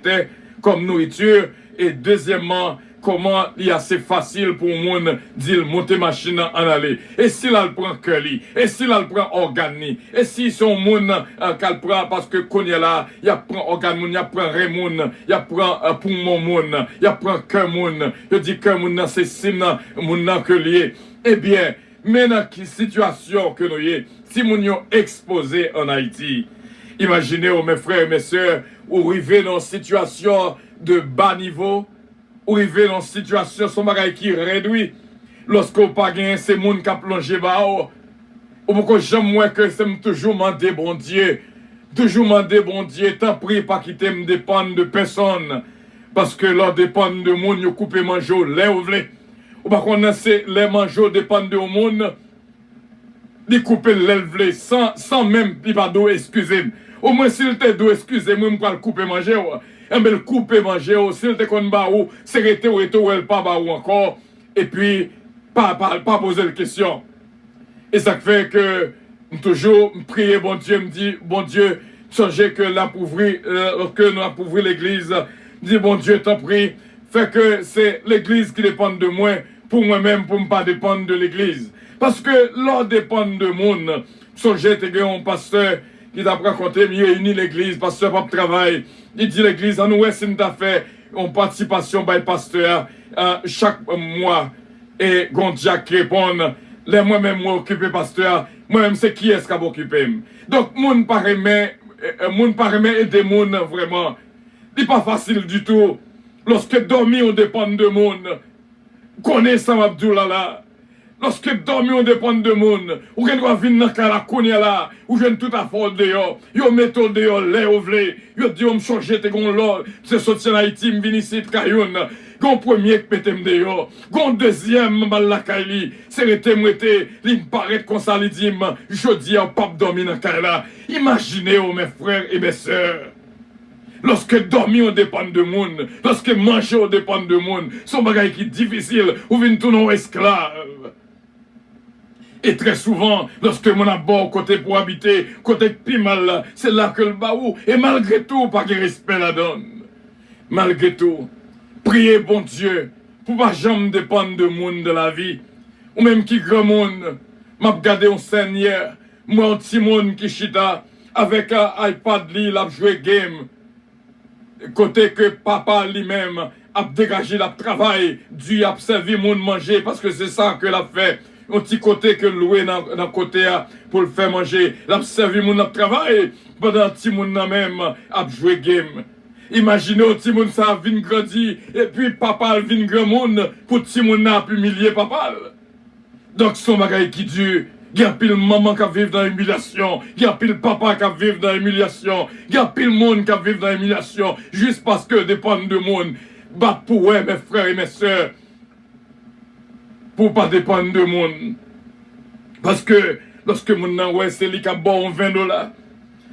comme nourriture et deuxièmement comment il est assez facile pour moun dire monter machine en aller. Et s'il a le prend cœur li, et s'il a le prend organe ni, et si son moun qu'elle prend parce que connaît là, il a prend organe moun, il a prend rein moun, il a prend poumon moun, il a prend cœur moun, il dit cœur moun c'est sim moun que lié. Eh bien, maintenant qui situation que nous y si moun yo exposé en Haïti. Imaginez mes frères et mes sœurs ou arriver dans une situation de bas niveau ou arriver dans une situation son bagay qui réduit lorsqu'on pas gain c'est moun qui a plongé bas ou pourquoi j'aime moi que c'est toujours demander bon Dieu tant prie pas quitter me dépendre de personne parce que leur dépendre de moun yo couper manger les ou vle ou pas qu'on c'est les manger dépendre de moun li couper l'elvle sans même pi pas d'eau excusez-moi au moins s'il te do excusez-moi m'pa le couper manger et me le couper manger s'il te kon ba ou c'est rete ou elle pas ba ou encore et puis pas poser la question et ça fait que toujours prier bon Dieu me dit bon Dieu songez que là pour ouvrir que nous pour ouvrir l'église dit bon Dieu t'en prie fait que c'est l'église qui dépend de moi pour moi-même pour ne pas dépendre de l'église parce que l'on dépend de monde songez que un pasteur qui t'a raconté, il réunit l'église, pasteur pas travail. Il dit l'église, en nous, c'est une affaire, en participation par le pasteur, chaque mois. Et Gondjak répond, les moi-même, moi, occupé pasteur, moi-même, c'est qui est-ce qui va occuper. Donc, moun pas aimer aider moun, vraiment. C'est pas facile du tout. Lorsque dormir, on dépend de monde. Connaissant Abdoulala. Lorsque dormir on dépend de monde, ou qu'on doit venir dans la konya là, ou jeune tout à fond dehors, yo mettons dehors les ovlé, yo dit on me changer te gon l'or, c'est sorti en Haïti, m'vini ici de Kayoun, gon premier que pétem dehors, gon deuxième mal la Kaili, c'est rete mwete, li m'paraît comme ça li dit jodi en pape dormir dans Kaila. Imaginez mes frères et mes sœurs. Lorsque dormir on dépend de monde, lorsque manger on dépend de monde, son bagay qui est difficile, ou vin tout non esclave. Et très souvent, lorsque mon abord côté pour habiter, côté plus mal, c'est là que le baou, et malgré tout, pas de respect la donne. Malgré tout, priez bon Dieu pour pas jamais dépendre de monde de la vie. Ou même qui grand monde, m'a regardé un seigneur, moi un petit monde qui chita avec un iPad li, l'a joué game. Côté que papa lui-même a dégagé le travail, Dieu a servi monde manger parce que c'est ça que l'a fait. Un petit côté que loué dans le côté pour le faire manger. L'a servi mon travail pendant un petit monde même a joué game. Imaginez un petit monde ça vient grandir et puis papa vient grand monde pour petit monde a humilier papa. Donc son bagage qui dure. Il y a pile maman qui vit dans l'humiliation. Il y a pile papa qui vit dans l'humiliation. Il y a pile monde qui vit dans l'humiliation. Juste parce que dépend de monde. Bat pour mes frères et mes soeurs. Pour pas dépendre de monde. Parce que lorsque mon nan ouais, c'est lui qui a bon $20.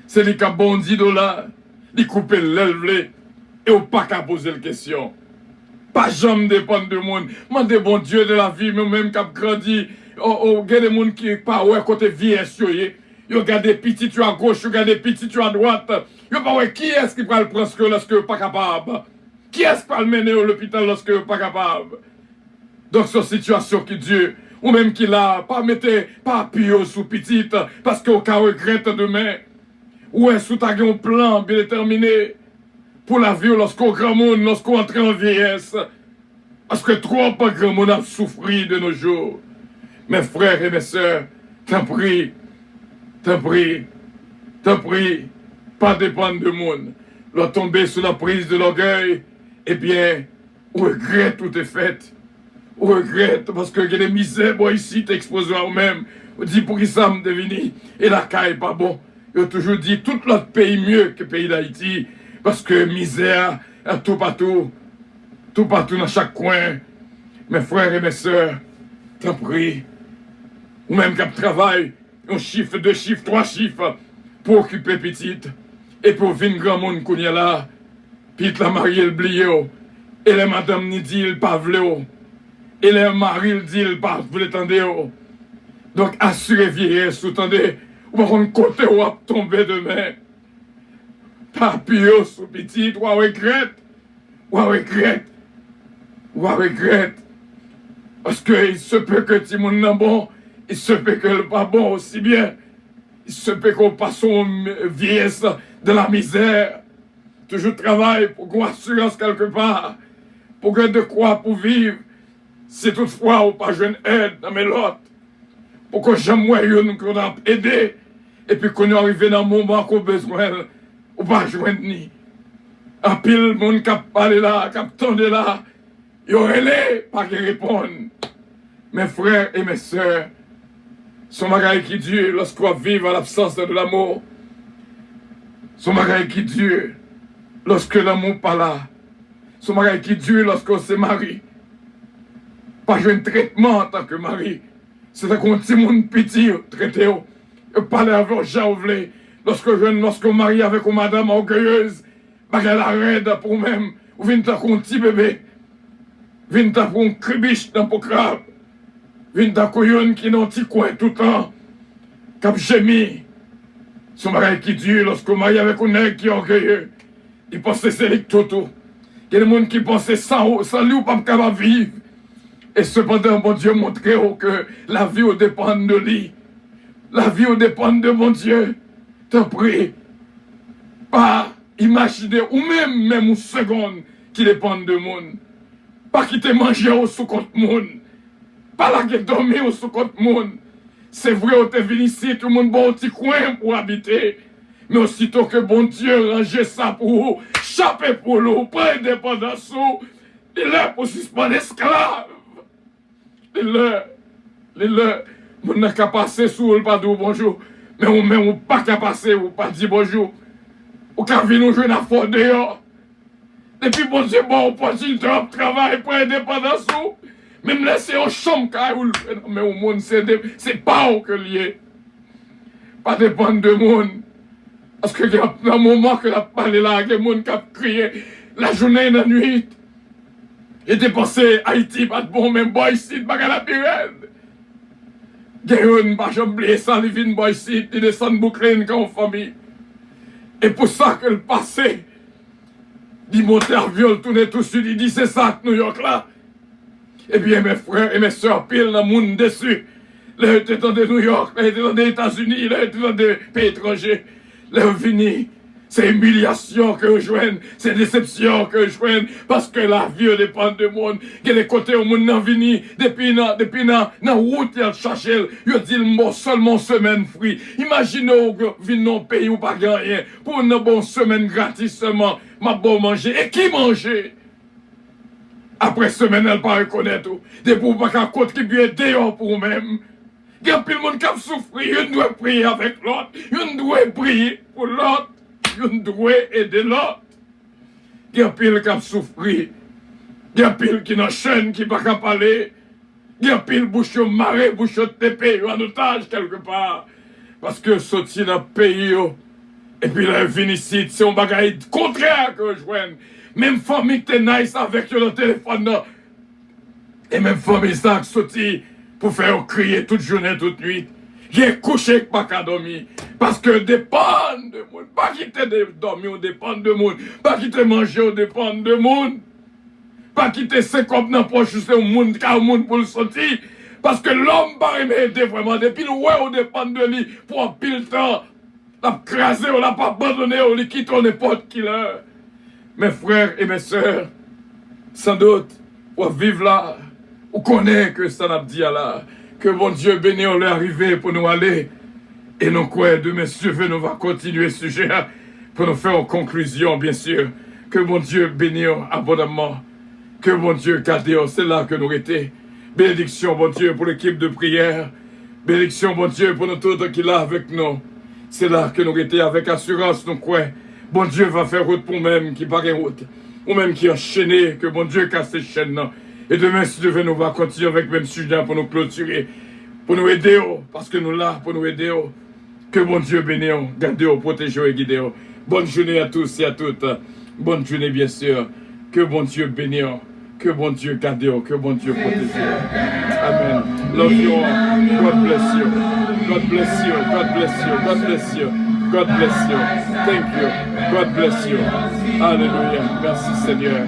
C'est lui qui a bon $10. Il coupe l'élève et on pas qu'à poser la question. Pas jamais dépendre de monde. Mandez bon Dieu de la vie, même qui a grandi. Il y a des gens qui ne pas ouais côté vieillesse. Ils regardent des petits tu à gauche, ils regardent des petits tu à droite. Ils ne pas ouais qui est-ce qui va le prendre lorsque n'est pas capable. Qui est-ce qui va le mener à l'hôpital lorsque n'est pas capable. Donc cette situation qui dure, ou même qui l'a pas mettez pas appuyer sous petite parce qu'on cas regrette demain. Ou est-ce que tu as un plan bien déterminé pour la vie lorsqu'on grand monde, lorsqu'on entre en vieillesse. Parce que trop pas grand monde a souffert de nos jours. Mes frères et mes sœurs, t'en prie, pas dépendre de monde. Leur tomber sous la prise de l'orgueil, eh bien, on regrette tout est fait. On regrette parce que y a des misères, bon, ici, t'es exposé à eux-mêmes. On dit pour qui ça me devine, et la caille pas bon. Ils ont toujours dit tout l'autre pays mieux que le pays d'Haïti, parce que misère, tout partout dans chaque coin. Mes frères et mes sœurs, t'en prie. Ou même qu'un travail, un chiffre, 2 chiffres, 3 chiffres, pour occuper petite, et pour venir grand monde qu'on y a là, puis la mariée le blié, et les madame ni dit le pas vle, et les maris le dit le pas vle tendre. Donc assurez vieillesse, sous-tendez, ou par contre côté ou à tomber demain. Pas appuyer sous petite, ou à regret, parce que il se peut que tout le monde n'est bon, il se peut que le pas bon aussi bien. Il se peut qu'on passe une vieillesse de la misère. Toujours travail pour qu'on assurance quelque part. Pour que de quoi pour vivre. Si toutefois on pas jeune aide dans mes lots. Pour que jamais qu'on a aidé. Et puis qu'on est arrivé dans le moment qu'on a besoin. On pas joindre ni. Un pile monde qui a parlé là, qui a tendu là. Il y aurait les pas qui répondent. Mes frères et mes sœurs. Son magaï qui dure lorsqu'on vit à l'absence de l'amour. Son magaï qui dure lorsque l'amour n'est pas là. Son magaï qui dure lorsqu'on se marie. Pas jouer un traitement en tant que mari. C'est un petit monde petit traité. Parler avec Jean Ouvlé. Lorsqu'on marie avec une madame orgueilleuse. Bagay la raide pour même. Ou vient un petit bébé. Vient pour un cribiche dans le crabe. Vin ta couillonne qui n'en petit coin tout le temps, cap gémi. Son mari qui dure lorsqu'on marie avec un nègre qui est orgueilleux. Il pense que c'est tout. Il y a des gens qui pensent sans lui ou pas capable de vivre. Et cependant, mon Dieu montre que la vie dépend de lui. La vie dépend de mon Dieu. T'en prie. Pas imaginer, ou même une seconde qui dépend de monde. Pas quitter manger au sous-compte monde. Pas la qui dormir au sous-compte monde. C'est vrai, on est venu ici, tout le monde bon petit coin pour habiter. Mais aussitôt que bon Dieu range ça pour vous, chaper pour l'eau, pas indépendance, il est là pour suspendre esclave. Il est là. On n'a qu'à passer sous le pas dire bonjour. Mais on n'a pas qu'à passer, ou pas dire bonjour. Ou qu'à venir nous jouer dans la forêt dehors. Depuis bon Dieu, bon, on continue de travail pour indépendance. Même laisser en chambre, mais au monde, c'est pas au que lié. Pas dépendre de monde. Parce que dans le moment que la parlé là, il y a des gens qui ont crié la journée et la nuit. Et dépensé Haïti, pas de bon, même boy ici, pas la période. Il y a un pas oublié ça, il vient boy ici, il descend Brooklyn comme famille. Et pour ça que le passé, il monte à viol, tourne tout sud, il dit c'est ça, New York là. Eh bien, mes frères et mes soeurs, pile dans le monde dessus. Là, était dans New York, là, était dans les États-Unis, là, était dans des pays étrangers. Là, vini. C'est humiliation que je joigne, c'est déception que je joigne, parce que la vie dépend de monde. Il y a des côtés où monde n'a vini, depuis dans route, il cherche, il dit le mot seulement semaine free. Imaginez que vin dans pays où pas rien, pour une bonne semaine gratis seulement, m'a bon manger. Et qui manger? Après semaine, elle pas reconnaître tout. Des pour pas qu'à contribuer dehors pour vous-même. Il y a plus de monde qui a souffert, il doit prier avec l'autre, il doit prier pour l'autre. On doit aider l'autre. Il y a pile qui a souffert. Il y a pile qui n'a chaîne qui n'a pas parler. Il y a pile bouchon marée, bouchon TP, en otage quelque part. Parce que sorti dans le pays, et puis là, vient ici, c'est un bagage contraire que je vois. Même famille qui est nice avec le téléphone, et même famille ça qui sorti pour faire crier toute journée, toute nuit. J'ai couché pas qu'à dormir. Parce que dépend de monde. Pas quitter dormir, on dépend de monde. Pas quitter manger, on dépend de monde. Pas quitter 50 dans la poche, c'est un monde, car un monde pour le sortir. Parce que l'homme pas aider vraiment. Depuis le ouais, on dépend de lui pour un pile temps. L'a crasé, on l'a pas abandonné, on lui quitte n'importe qui là. Mes frères et mes sœurs, sans doute, pour vivre là, on connaît que ça n'a dit là. Que bon Dieu béni, on est arrivé pour nous aller. Et nous, quoi, demain, si Dieu veut, nous va continuer ce sujet pour nous faire en conclusion, bien sûr. Que bon Dieu béni abondamment. Que bon Dieu garde, c'est là que nous étions. Bénédiction, bon Dieu, pour l'équipe de prière. Bénédiction, bon Dieu, pour nous tous qui est là avec nous. C'est là que nous étions avec assurance, nous, quoi. Bon Dieu va faire route pour nous-mêmes qui paraît route. Ou même qui est enchaîné, que bon Dieu casse ces chaînes. Et demain, si Dieu veut, nous va continuer avec le même sujet pour nous clôturer, pour nous aider, parce que nous là, pour nous aider. Que bon Dieu bénisse, gardez, protégez et guidez. Bonne journée à tous et à toutes. Bonne journée, bien sûr. Que bon Dieu bénisse, que bon Dieu garde, que bon Dieu protège. Amen. Love you all. God bless you. God bless you. God bless you. God bless you. God bless you. Thank you. God bless you. Alléluia. Merci Seigneur.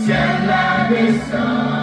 Ciel la descend.